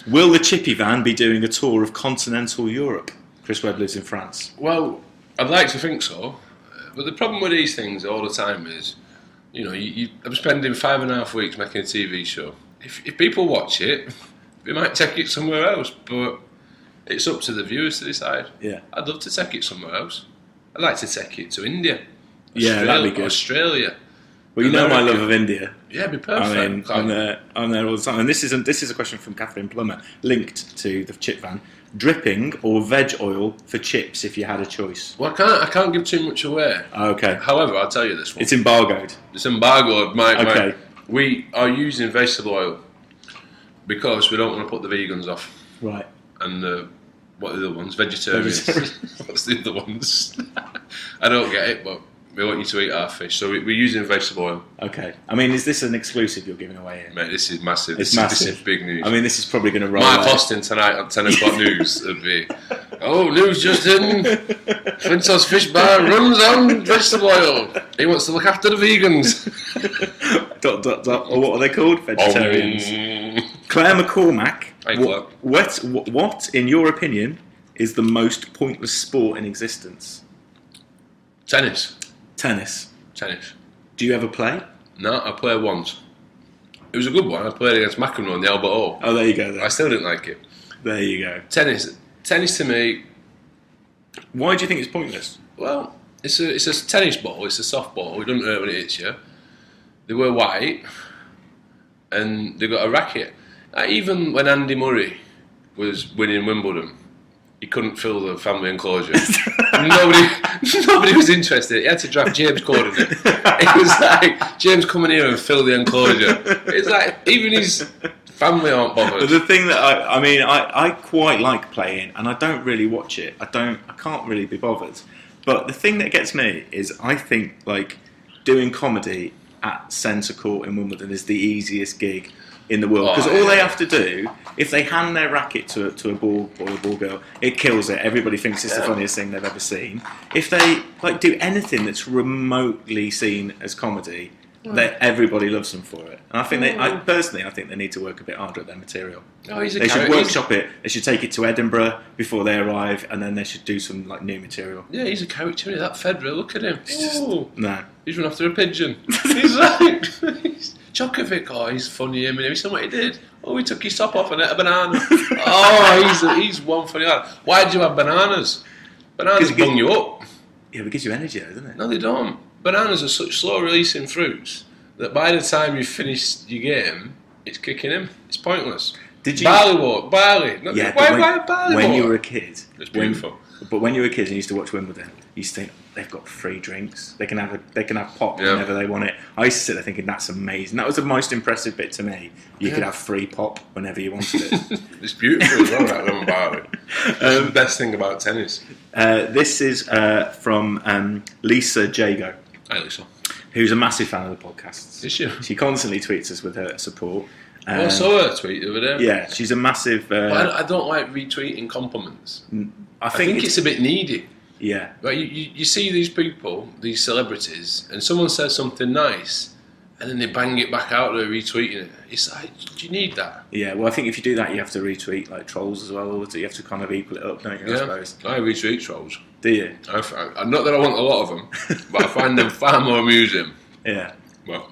Will the Chippy van be doing a tour of continental Europe? Chris Webb lives in France. Well, I'd like to think so. But the problem with these things all the time is, I'm spending 5.5 weeks making a TV show. If people watch it, we might take it somewhere else. But It's up to the viewers to decide. Yeah. I'd love to take it somewhere else. I'd like to take it to India. Yeah, that'd be good. Australia. Well, you know my love of India. Yeah, it'd be perfect. I mean, I'm there all the time. And this is a question from Catherine Plummer, linked to the chip van. Dripping or veg oil for chips if you had a choice? Well, I can't give too much away. Okay. However, I'll tell you this one. It's embargoed. It's embargoed. Okay. We are using vegetable oil because we don't want to put the vegans off. Right. And what are the other ones? Vegetarians. What's the other ones? I don't get it, but we want you to eat our fish. So we're using vegetable oil. Okay. I mean, is this an exclusive you're giving away here? Mate, this is massive. It's massive. This is big news. I mean, this is probably going to roll Mark out. Austin tonight on 10 o'clock news would be, news just in. Flintoff's fish bar runs on vegetable oil. He wants to look after the vegans. ... Or what are they called? Vegetarians. Claire McCormack. Hey, Claire. What, in your opinion, is the most pointless sport in existence? Tennis. Tennis. Do you ever play? No, I played once. It was a good one. I played against McEnroe in the Albert Hall. Oh, there you go. Then. I still didn't like it. There you go. Tennis to me. Why do you think it's pointless? Well, it's a tennis ball. It's a soft ball. It doesn't hurt when it hits you. They were white, and they got a racket. Even when Andy Murray was winning Wimbledon, he couldn't fill the family enclosure. Nobody was interested. He had to draft James Corden. It was like, James, come in here and fill the enclosure. It's like, even his family aren't bothered. But the thing that I quite like playing, and I don't really watch it. I can't really be bothered. But the thing that gets me is I think like doing comedy at Centre Court in Wimbledon is the easiest gig in the world, because all they have to do, if they hand their racket to a ball boy or ball girl, it kills it. Everybody thinks it's the funniest thing they've ever seen. If they like do anything that's remotely seen as comedy, everybody loves them for it. And I think I personally think they need to work a bit harder at their material. They should workshop it. They should take it to Edinburgh before they arrive, and then they should do some like new material. Yeah, he's a character. That Federer, look at him. No, he's run after a pigeon. He's like. Djokovic, he's funny. I mean, have you seen what he did? He took his top off and ate a banana. He's one funny lad. Why do you have bananas? Bananas bung you up. Yeah, but it gives you energy, doesn't it? No, they don't. Bananas are such slow-releasing fruits that by the time you've finished your game, it's kicking in. It's pointless. Did you barley? No, yeah, why barley? When you were a kid, it's beautiful. But when you were a kid and you used to watch Wimbledon, you used to think they've got free drinks. They can have pop whenever they want it. I used to sit there thinking that's amazing. That was the most impressive bit to me. You could have free pop whenever you wanted it. It's beautiful as well, that lemon barley. It's the best thing about tennis. This is from Lisa Jago. Hi, Lisa. Who's a massive fan of the podcasts. Is she? She constantly tweets us with her support. I saw her tweet the other day. Yeah, she's a massive... I don't like retweeting compliments. I think it's a bit needy. Yeah. Right, you see these people, these celebrities, and someone says something nice, and then they bang it back out there retweeting it. It's like, do you need that? Yeah, well, I think if you do that, you have to retweet like trolls as well. You have to kind of equal it up, don't you, I suppose? I retweet trolls. Do you? Not that I want a lot of them, but I find them far more amusing. Yeah. Well,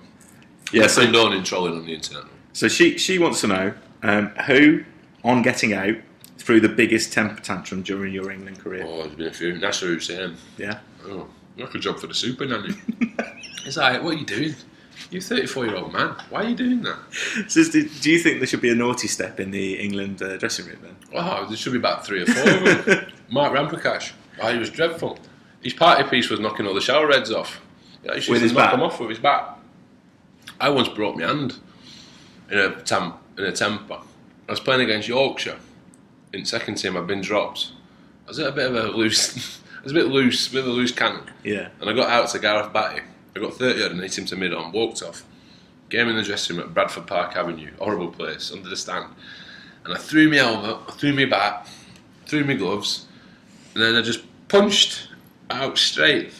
yeah, so condoning trolling on the internet. So she wants to know who, on getting out, threw the biggest temper tantrum during your England career. There's been a few. Nasser Hussain. Yeah. Like a job for the super nanny. It's like, what are you doing? You're a 34-year-old man. Why are you doing that? So do you think there should be a naughty step in the England dressing room then? There should be about 3 or 4 of them. Mark Ramprakash. He was dreadful. His party piece was knocking all the shower heads off. He with his knock bat? them off with his bat. I once broke my hand in a temper. I was playing against Yorkshire. In second team, I'd been dropped. I was a bit loose, with a loose cannon. Yeah. And I got out to Gareth Batty. I got 30 and hit him to mid-on, walked off. Game in the dressing room at Bradford Park Avenue, horrible place, under the stand. And I threw my helmet, I threw my bat, threw my gloves, and then I just punched out straight.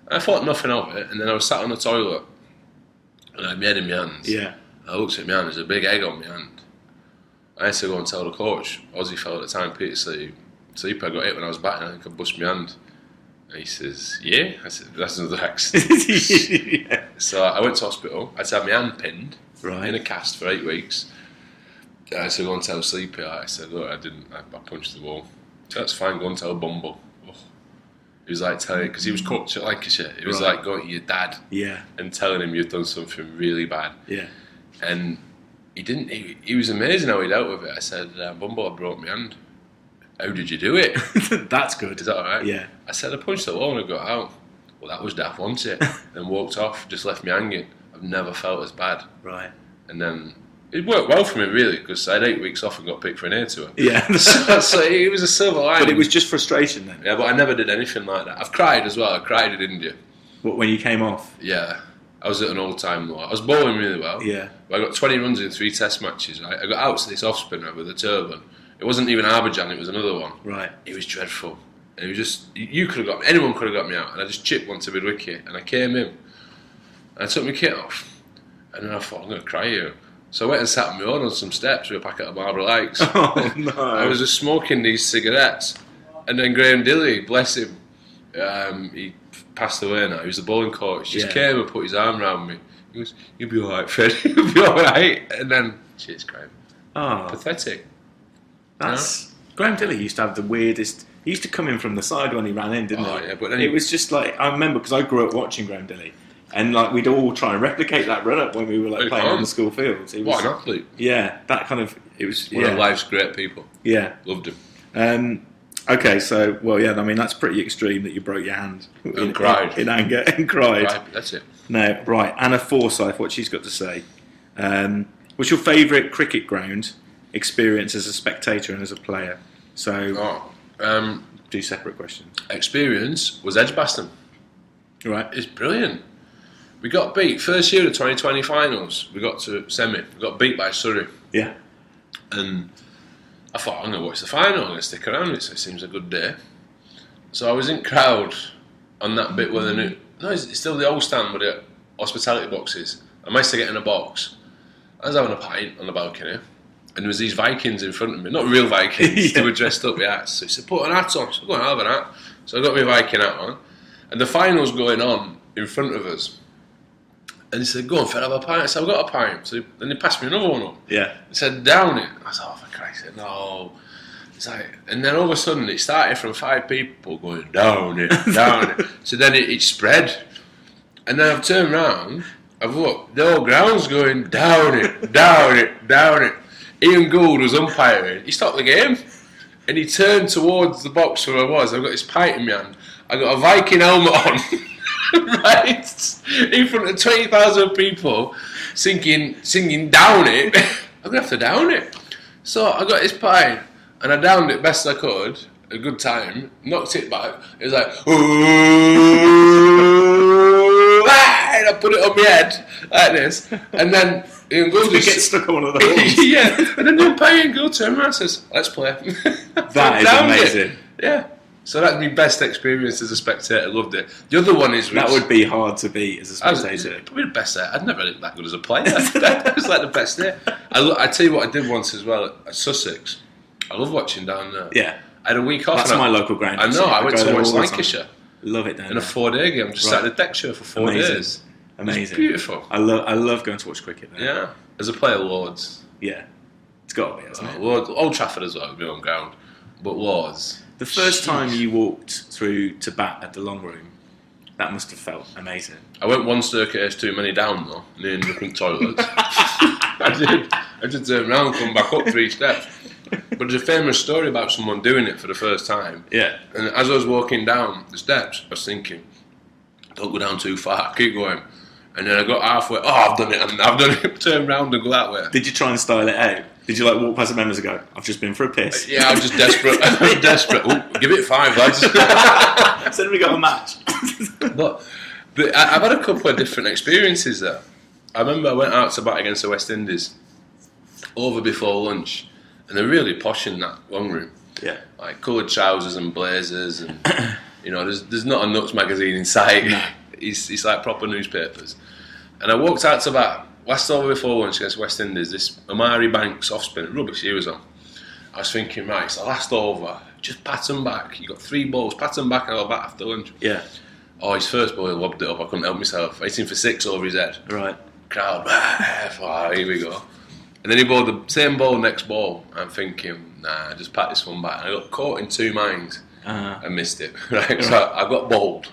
I thought nothing of it, and then I was sat on the toilet, and I had my head in my hands. Yeah. I looked at my hand, there's a big egg on my hand. I had to go and tell the coach, Aussie fella at the time, Peter Sleeper, I got hit when I was batting, I think I bust my hand. And he says, yeah? I said, that's another accident. Yeah. So I went to hospital, I had to have my hand pinned in a cast for 8 weeks. I said, go and tell Sleepy. I said, look, I punched the wall. So that's fine, go and tell Bumble. Oh. He was like telling, because he was cooked at Lancashire. It was like going to your dad and telling him you've done something really bad. Yeah. And he didn't, he was amazing how he dealt with it. I said, Bumble, I broke my hand. How did you do it? That's good. Is that alright? Yeah. I said, I punched the wall and I got out. Well, that was daft, wasn't it? Then walked off, just left me hanging. I've never felt as bad. Right. And then it worked well for me, really, because I had 8 weeks off and got picked for an A tour. Yeah. so it was a silver lining. But it was just frustration then? Yeah, but I never did anything like that. I've cried as well. I cried in India. What, when you came off? Yeah. I was at an all-time low. I was bowling really well. Yeah. But I got 20 runs in 3 test matches. Right? I got out to this off-spinner with a turban. It wasn't even Arbhajan, it was another one. Right. It was dreadful. And it was just, you could have got me, anyone could have got me out. And I just chipped one to mid-wicket. And I came in. And I took my kit off. And then I thought, I'm going to cry here. So I went and sat on my own on some steps with a packet of Marlboro Lights. Oh, no. I was just smoking these cigarettes. And then Graham Dilly, bless him, he passed away now. He was the bowling coach. He just came and put his arm around me. He goes, you'll be alright, Freddie. You'll be alright. And then, shit's Graham. Oh. Pathetic. That's... Graham Dilly used to have the weirdest... He used to come in from the side when he ran in, didn't he? Yeah, but then it was just like... I remember, because I grew up watching Graham Dilly. And like we'd all try and replicate that run-up when we were like playing on the school fields. It was, what an athlete. Yeah, that kind of... It was one of life's great people. Yeah. Loved him. Okay, so, well, yeah, I mean, that's pretty extreme that you broke your hand. And cried. In anger, and cried. That's it. No, right. Anna Forsyth, what she's got to say. What's your favourite cricket ground experience as a spectator and as a player? So, two separate questions. Experience was Edgbaston. Right. It's brilliant. We got beat. First year of the 2020 finals, we got to semi. We got beat by Surrey. Yeah. And I thought, I'm going to watch the final. I'm going to stick around. It seems a good day. So I was in crowd on that bit where the new... No, it's still the old stand with the hospitality boxes. I managed to get in a box. I was having a pint on the balcony. And there was these Vikings in front of me. Not real Vikings. They were dressed up with hats. So he said, put an hat on. So I go and have an hat. So I got my Viking hat on. And the final's going on in front of us. And he said, go on, Fred, have a pint. I said, I've got a pint. So then he passed me another one up. Yeah. He said, down it. I said, oh, for Christ's sake, no. It's like, and then all of a sudden, it started from 5 people going, down it, down it. So then it spread. And then I've turned round, I've looked, the whole ground's going, down it, down it, down it. Ian Gould was umpiring. He stopped the game. And he turned towards the box where I was. I've got this pint in my hand. I got a Viking helmet on. Right, in front of 20,000 people, singing down it. I'm gonna have to down it. So I got this pint and I downed it best I could. A good time. Knocked it back. It was like, ooh, and I put it on my head like this, and then Ian Gould get stuck on one of those. Yeah, and then the umpire Ian Gould turned around and says, "Let's play." That is amazing. It. Yeah. So that's my best experience as a spectator. Loved it. The other one is... That would be hard to beat as a spectator. Probably the best day. I'd never looked that good as a player. That was like the best day. I tell you what I did once as well at Sussex. I love watching down there. Yeah. I had a week off. That's my local ground. I know. I went to watch Lancashire. Love it down in a 4-day game. Just sat in the deck chair for 4 days. Amazing. It's beautiful. I love going to watch cricket there. Yeah. As a player, Lords. Yeah. It's got to be, hasn't it? Lords, Old Trafford as well, my own ground. But Lords... The first time you walked through to bat at the long room, that must have felt amazing. I went one staircase too many down though, near different toilets. I did turn around and come back up 3 steps. But there's a famous story about someone doing it for the first time. Yeah. And as I was walking down the steps, I was thinking, don't go down too far, keep going. And then I got halfway, I've done it, turned around and go that way. Did you try and style it out? Did you like walk past the members and go, I've just been for a piss? Yeah, I'm just desperate. I'm desperate. Ooh, give it 5, lads. Said we got a match. But I've had a couple of different experiences there. I remember I went out to bat against the West Indies over before lunch, and they're really posh in that long room. Yeah. Like coloured trousers and blazers, and there's not a Nuts magazine in sight. No. It's like proper newspapers. And I walked out to bat. Last over before lunch against West Indies, this Amari Banks off spin, rubbish he was on. I was thinking, right, it's the last over, just pat him back. You got 3 balls, pat him back and I'll bat after lunch. Yeah. Oh, his first ball, he lobbed it up, I couldn't help myself. 18 for 6 over his head. Right. Crowd, here we go. And then he bowled the same ball next ball. I'm thinking, nah, just pat this one back. And I got caught in two minds. I missed it. Right, so I got bowled.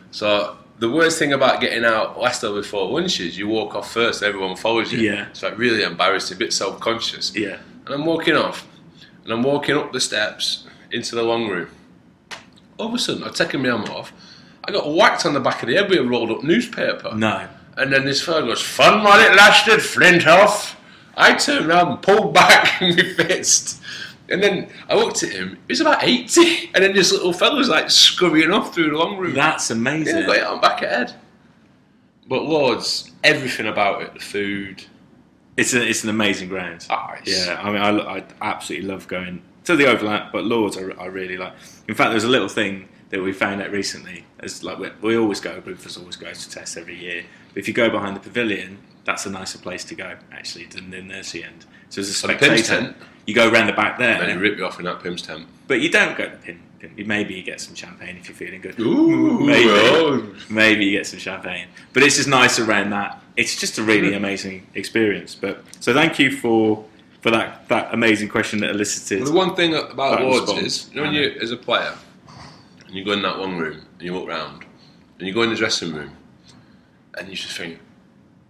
So the worst thing about getting out last over 4 lunches, you walk off first, everyone follows you. Yeah. It's like really embarrassing, a bit self-conscious. Yeah. And I'm walking off, and I'm walking up the steps into the long room. All of a sudden, I've taken my helmet off. I got whacked on the back of the head with a rolled up newspaper. No. And then this fellow goes, "Fun while it lasted, Flintoff." I turned around and pulled back my fist. And then I looked at him, he was about 80. And then this little fella was like scurrying off through the long room. That's amazing. Yeah, got it on back of head. But Lords, everything about it, the food. It's an amazing ground. Nice. Yeah, I mean, I absolutely love going to the Overlap, but Lords I really like. In fact, there's a little thing that we found out recently. It's like we always go, a group of us always goes to test every year. But if you go behind the pavilion, that's a nicer place to go, actually, than the nursery end. So there's a spectator tent. You go around the back there. And then he rip you off in that Pim's tent. But you don't go to the pin. Maybe you get some champagne if you're feeling good. Ooh, maybe you get some champagne. But it's just nice around that. It's just a really amazing experience. But so thank you for that amazing question that elicited. Well, the one thing about Lords response. is, you know, when you as a player, and you go in that one room and you look round, and you go in the dressing room, and you just think,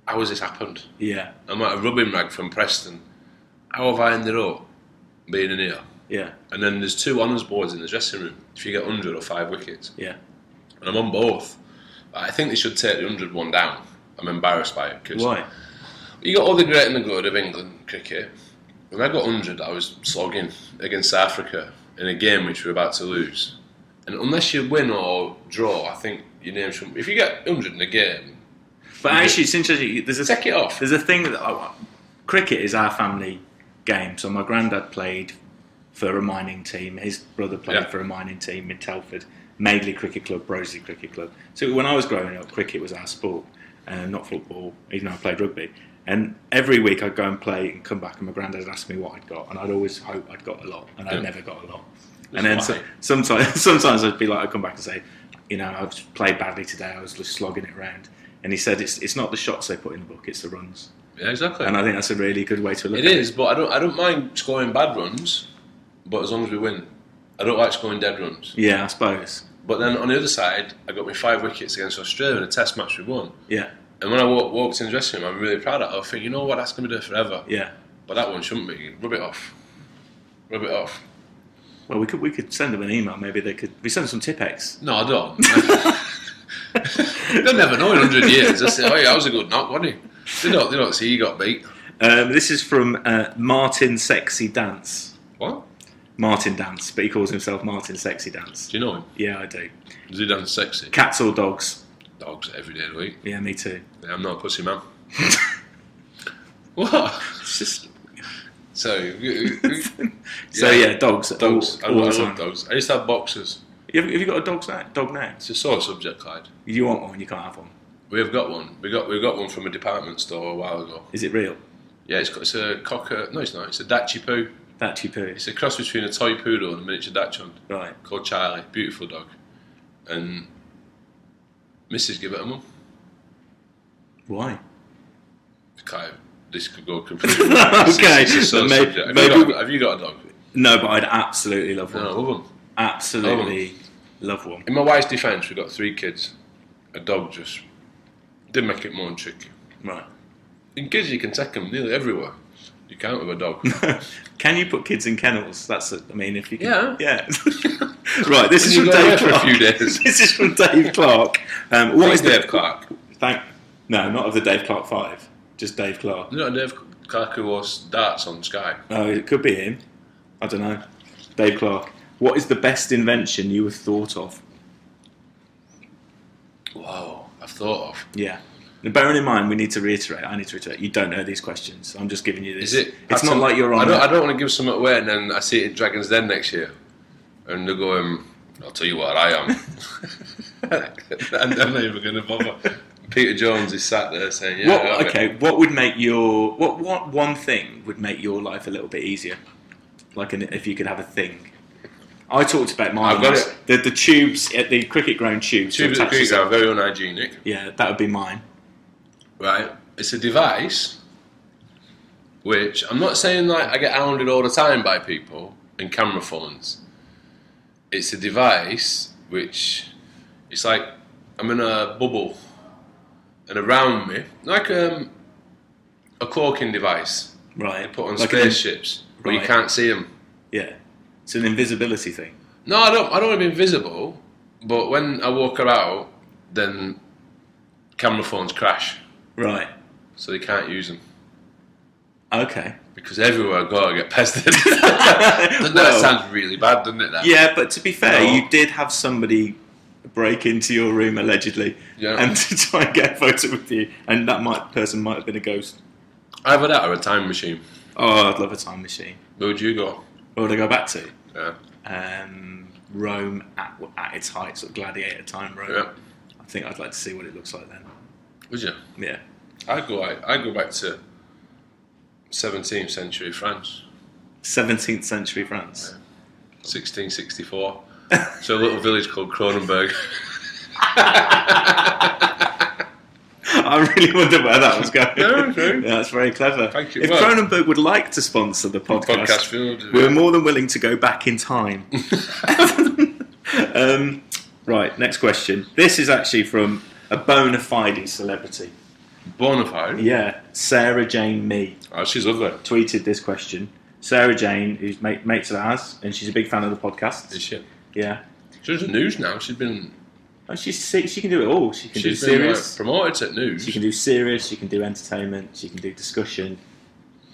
how has this happened? Yeah. I'm like a rubbing rag from Preston. How have I ended up being in here? Yeah. And then there's 2 honours boards in the dressing room if you get 100 or 5 wickets. Yeah. And I'm on both. I think they should take the 100 one down. I'm embarrassed by it. Cause Why? You got all the great and the good of England cricket. When I got 100, I was slogging against Africa in a game which we were about to lose. And unless you win or draw, I think your name should. If you get 100 in a game. But actually, it's interesting. Take it off. There's a thing that cricket is our family game. So my granddad played for a mining team. His brother played for a mining team in Telford, Madeley Cricket Club, Broseley Cricket Club. So when I was growing up, cricket was our sport, not football, even though I played rugby. And every week I'd go and play and come back, and my granddad would ask me what I'd got, and I'd always hope I'd got a lot, and I never got a lot. And then sometimes I'd be like, I'd come back and say, you know, I've played badly today, I was just slogging it around. And he said, it's not the shots they put in the book, it's the runs. Yeah, exactly. And I think that's a really good way to look at it. It is, but I don't mind scoring bad runs, but as long as we win. I don't like scoring dead runs. Yeah, I suppose. But then on the other side, I got my 5 wickets against Australia in a test match we won. Yeah. And when I walked in the dressing room, I'm really proud of it. I think, you know what, that's going to be there forever. Yeah. But that one shouldn't be. Rub it off. Rub it off. Well, we could send them an email. Maybe they could. We send them some Tipex. No, I don't. They'll never know in 100 years. They'll say, oh, yeah, that was a good knock, wasn't he? They don't see you got beat. This is from Martin Sexy Dance. What? Martin Dance, but he calls himself Martin Sexy Dance. Do you know him? Yeah, I do. Does he dance sexy? Cats or dogs? Dogs every day of the week. Yeah, me too. Yeah, I'm not a pussy man. What? It's just... So yeah, dogs. Dogs. All I the love time. dogs. I used to have boxers. Have you got a dog now? It's a sore subject, Clyde. You want one? You can't have one. We have got one. We got one from a department store a while ago. Is it real? Yeah, it's a cocker. No, it's not. It's a Dachshund poo. Dachshund poo. It's a cross between a toy poodle and a miniature Dachshund. Right. Called Charlie. Beautiful dog. And Mrs. give it a mum. Why? This could go completely. Okay. It's a sore Maybe, subject. Have you got a dog? No, but I'd absolutely love one. No, I love them. Absolutely love one. In my wife's defence, we've got 3 kids. A dog just did make it more tricky. Right. In kids, you can take them nearly everywhere. You can't with a dog. Can you put kids in kennels? That's, I mean, if you can. Yeah. Right. This is You from go Dave there for a Clark. few days. This is from Dave Clark. What is Dave Clark? No, not of the Dave Clark 5. Just Dave Clark. You know Dave Clark who was darts on Sky? Oh, it could be him. I don't know. Dave Clark. What is the best invention you have thought of? Whoa, I've thought of. Yeah. Now, bearing in mind, I need to reiterate, you don't know these questions. I'm just giving you this. Is it? It's not like you're on... I don't want to give something away and then I see it at Dragon's Den next year. And they're going, I'll tell you what I am. And I'm not even going to bother. Peter Jones is sat there saying, yeah. What would make your... What one thing would make your life a little bit easier? Like if you could have a thing. I talked about mine. I've got it. The tubes, at the cricket ground tubes. Tubes at the cricket ground are very unhygienic. Yeah, that would be mine. Right. It's a device which I'm not saying like I get hounded all the time by people and camera phones. It's a device which it's like I'm in a bubble, and around me, like a cloaking device, Right. you put on Like spaceships, but you right. can't see them. Yeah. It's an invisibility thing. No, I don't want to be invisible, but when I walk around, then camera phones crash, Right. so they can't use them. Okay. Because everywhere I go, I get pestered. That sounds really bad, doesn't it? That? Yeah, but to be fair, No. you did have somebody break into your room allegedly and to try and get a photo with you, and that person might have been a ghost. Either that or a time machine. Oh, I'd love a time machine. Where would you go? Where would I go back to? Yeah. Rome at its height, sort of gladiator time Rome. Yeah. I think I'd like to see what it looks like then. Would you? Yeah. I go back to 17th century France. 17th century France. Yeah. 1664. So a little village called Cronenberg. I really wonder where that was going. Yeah, okay. Yeah, that's very clever. Thank you. If Well, Cronenberg would like to sponsor the podcast, we're more than willing to go back in time. Right, next question. This is actually from a bona fide celebrity. Bona fide? Yeah, Sarah Jane Me. Oh, she's lovely. Tweeted this question. Sarah Jane, who's mates of ours, and she's a big fan of the podcast. Is she? Yeah. She's in news now. She's been... Oh, she can do it all. She can do She's serious. been promoted to news. She can do serious. She can do entertainment. She can do discussion.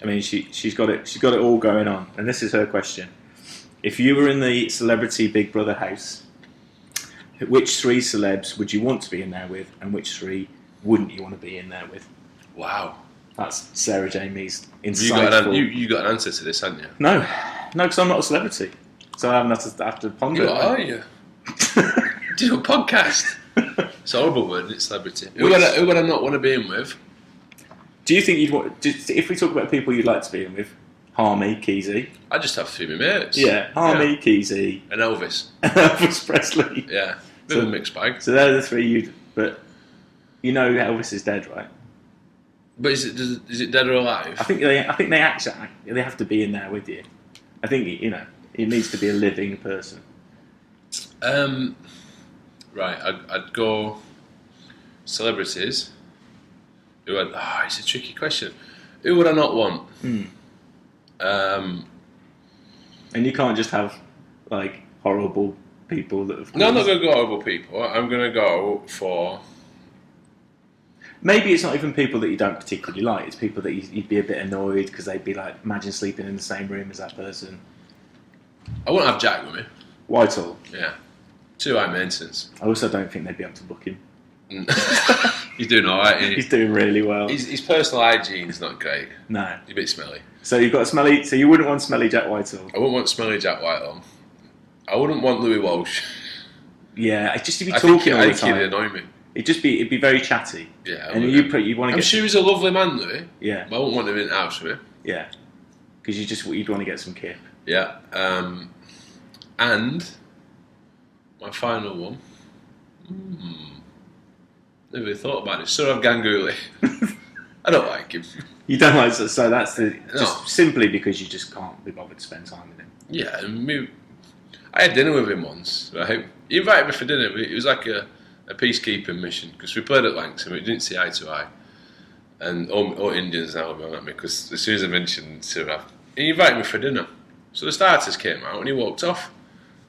I mean, she's got it. She's got it all going on. And this is her question: if you were in the celebrity Big Brother house, which 3 celebs would you want to be in there with, and which 3 wouldn't you want to be in there with? Wow. That's Sarah Jane Me's insightful. You got an answer to this, haven't you? No, because I'm not a celebrity, so I have to ponder You it. are you? Do a podcast. It's a horrible word, isn't it, celebrity? Who would I not want to be in with? Do you think you'd want? If we talk about people you'd like to be in with, Harmy, Keezy. I just have 3 of my mates. Yeah, Harmy, Keezy, and Elvis. Elvis Presley. Yeah, bit of a mixed bag. So they're the 3 you'd. But you know Elvis is dead, right? But is it dead or alive? I think they actually they have to be in there with you. I think it needs to be a living person. Right, I'd go celebrities. It's a tricky question. Who would I not want? And you can't just have like horrible people that have. No, I'm not going to go horrible people. I'm going to go for. Maybe it's not even people that you don't particularly like. It's people that you'd be a bit annoyed because they'd be like, imagine sleeping in the same room as that person. I wouldn't have Jack with me. Whitehall. Yeah. Too high maintenance. I also don't think they'd be able to book him. He's doing alright. He's doing really well. His personal hygiene's not great. No. He's a bit smelly. So you've got smelly. So you wouldn't want smelly Jack Whitehall. I wouldn't want smelly Jack Whitehall. I wouldn't want Louis Walsh. Yeah, it's just to be talking all the time. He'd annoy me. It'd be very chatty. Yeah. And you want to. I'm sure he's a lovely man, Louis. Yeah. But I wouldn't want him in the house with me. Yeah. Because you'd want to get some kip. Yeah. And my final one. Never really thought about it. Sourav Ganguly. I don't like him. You don't like so that's just simply because you just can't be bothered to spend time with him. Yeah, and I had dinner with him once. Right? He invited me for dinner. But it was like a peacekeeping mission because we played at Lancashire. We didn't see eye to eye, and all Indians now were at me because as soon as I mentioned Sourav, he invited me for dinner. So the starters came out and he walked off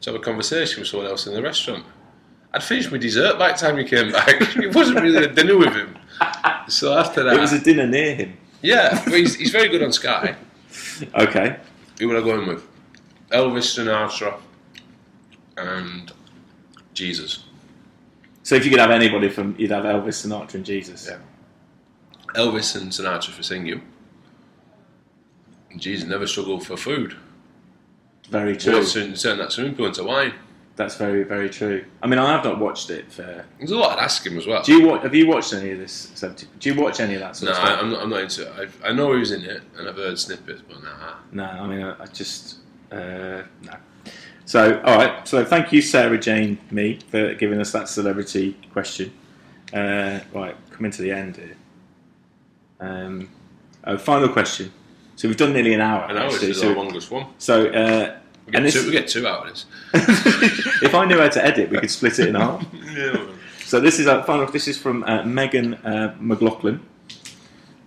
to have a conversation with someone else in the restaurant. I'd finished my dessert by the time he came back. It wasn't really a dinner with him. So after that... It was a dinner near him. Yeah, but he's very good on Sky. Okay. Who would I go in with? Elvis, Sinatra, and Jesus. So if you could have anybody you'd have Elvis, Sinatra and Jesus? Yeah. Elvis and Sinatra for singing. And Jesus never struggled for food. Very true. Or turn that swimming pool into wine. That's very, very true. I mean, I have not watched it. There's a lot I'd ask him as well. Have you watched any of this? Do you watch any of that sort of stuff? No, I'm not into it. I know who's in it, and I've heard snippets, but nah. No, I mean, I just... no. So, all right. So, thank you, Sarah Jane Me, for giving us that celebrity question. Right, coming to the end here. Final question. So we've done nearly an hour. An hour is the longest one. So we get 2 out of this. If I knew how to edit, we could split it in half. Yeah. So this is final. This is from Megan McLaughlin,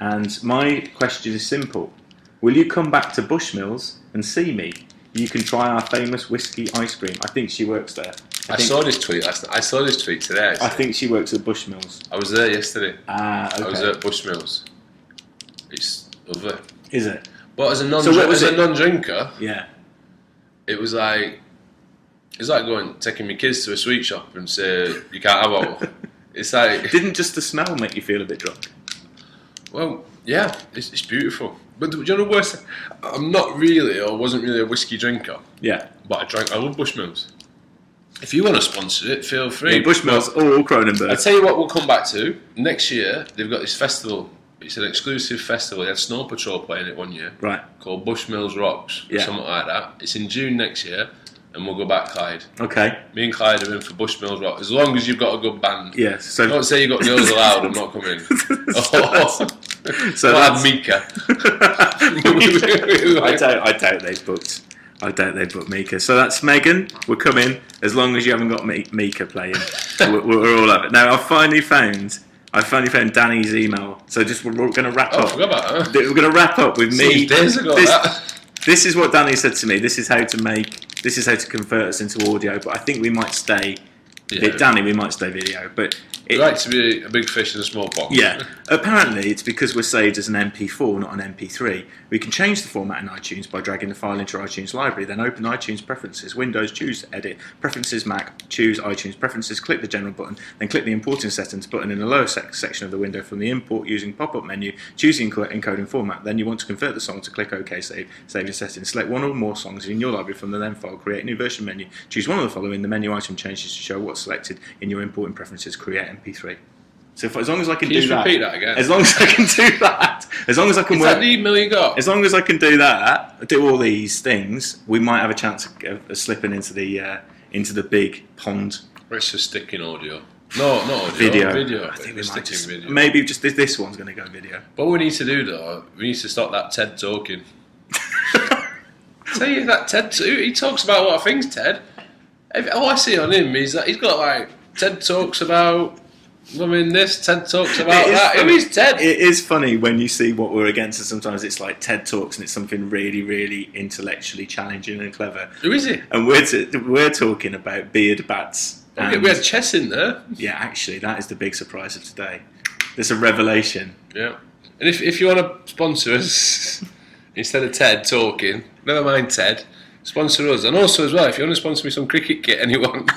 and my question is simple: will you come back to Bushmills and see me? You can try our famous whiskey ice cream. I think she works there. I saw this tweet last night. I saw this tweet today. Actually. I think she works at Bushmills. I was there yesterday. Okay. I was at Bushmills. It's lovely. Is it? But as a non-drinker, yeah, it was like taking my kids to a sweet shop and say you can't have all. It's like didn't just the smell make you feel a bit drunk? Well, yeah, it's beautiful. But do you know what? I'm not really, or wasn't really a whiskey drinker. Yeah, but I love Bushmills. If you want to sponsor it, feel free. Yeah, Bushmills or Cronenberg. I'll tell you what we'll come back to. Next year, they've got this festival. It's an exclusive festival. They had Snow Patrol playing it one year. Right. Called Bushmills Rocks. Or something like that. It's in June next year, and we'll go back, Clyde. Okay. Me and Clyde are in for Bushmills Rocks. As long as you've got a good band. Yes. So don't say you got Girls Aloud, I'm not coming. So I'll have Mika. I doubt they've booked. I doubt they booked Mika. So that's Megan. We're coming as long as you haven't got Mika playing. we're all of it. Now I've finally found Danny's email. So we're going to wrap up. I forgot about that. We're going to wrap up with me. Days ago. This is what Danny said to me. This is how to convert us into audio. But I think we might stay. Yeah. Danny, we might stay video. But You'd like to be a big fish in a small pond. Yeah. Apparently, it's because we're saved as an MP4, not an MP3. We can change the format in iTunes by dragging the file into our iTunes library, then open iTunes Preferences, Windows, choose Edit, Preferences, Mac, choose iTunes Preferences, click the General button, then click the Importing Settings button in the lower section of the window from the Import using pop-up menu, choose the encoding format. Then you want to convert the song to click OK, save your settings. Select one or more songs in your library from the then file, create a new version menu, choose one of the following, the menu item changes to show what's selected in your Importing Preferences, create MP3. So as long as I can do that, repeat that again? As long as I can do that, as long as I can work, is that the email you got? As long as I can do that, do all these things, we might have a chance of slipping into the big pond. Let's just stick in audio. No, not audio. Video. I think we might just video. Maybe just this one's going to go video. What we need to do though, we need to stop that Ted talking. Tell you that Ted, he talks about a lot of things. Ted, all I see on him is that he's got like Ted talks about. I mean, this Ted talks about that. Who is Ted? It is funny when you see what we're against, and sometimes it's like TED Talks, and it's something really, really intellectually challenging and clever. Who is he? And we're talking about beard bats. We had chess in there. Yeah, actually, that is the big surprise of today. There's a revelation. Yeah, and if you want to sponsor us instead of Ted talking, never mind Ted, sponsor us. And also as well, if you want to sponsor me some cricket kit, anyone,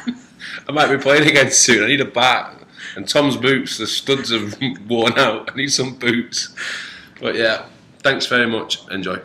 I might be playing again soon. I need a bat. And Tom's boots, the studs have worn out. I need some boots. But yeah, thanks very much. Enjoy.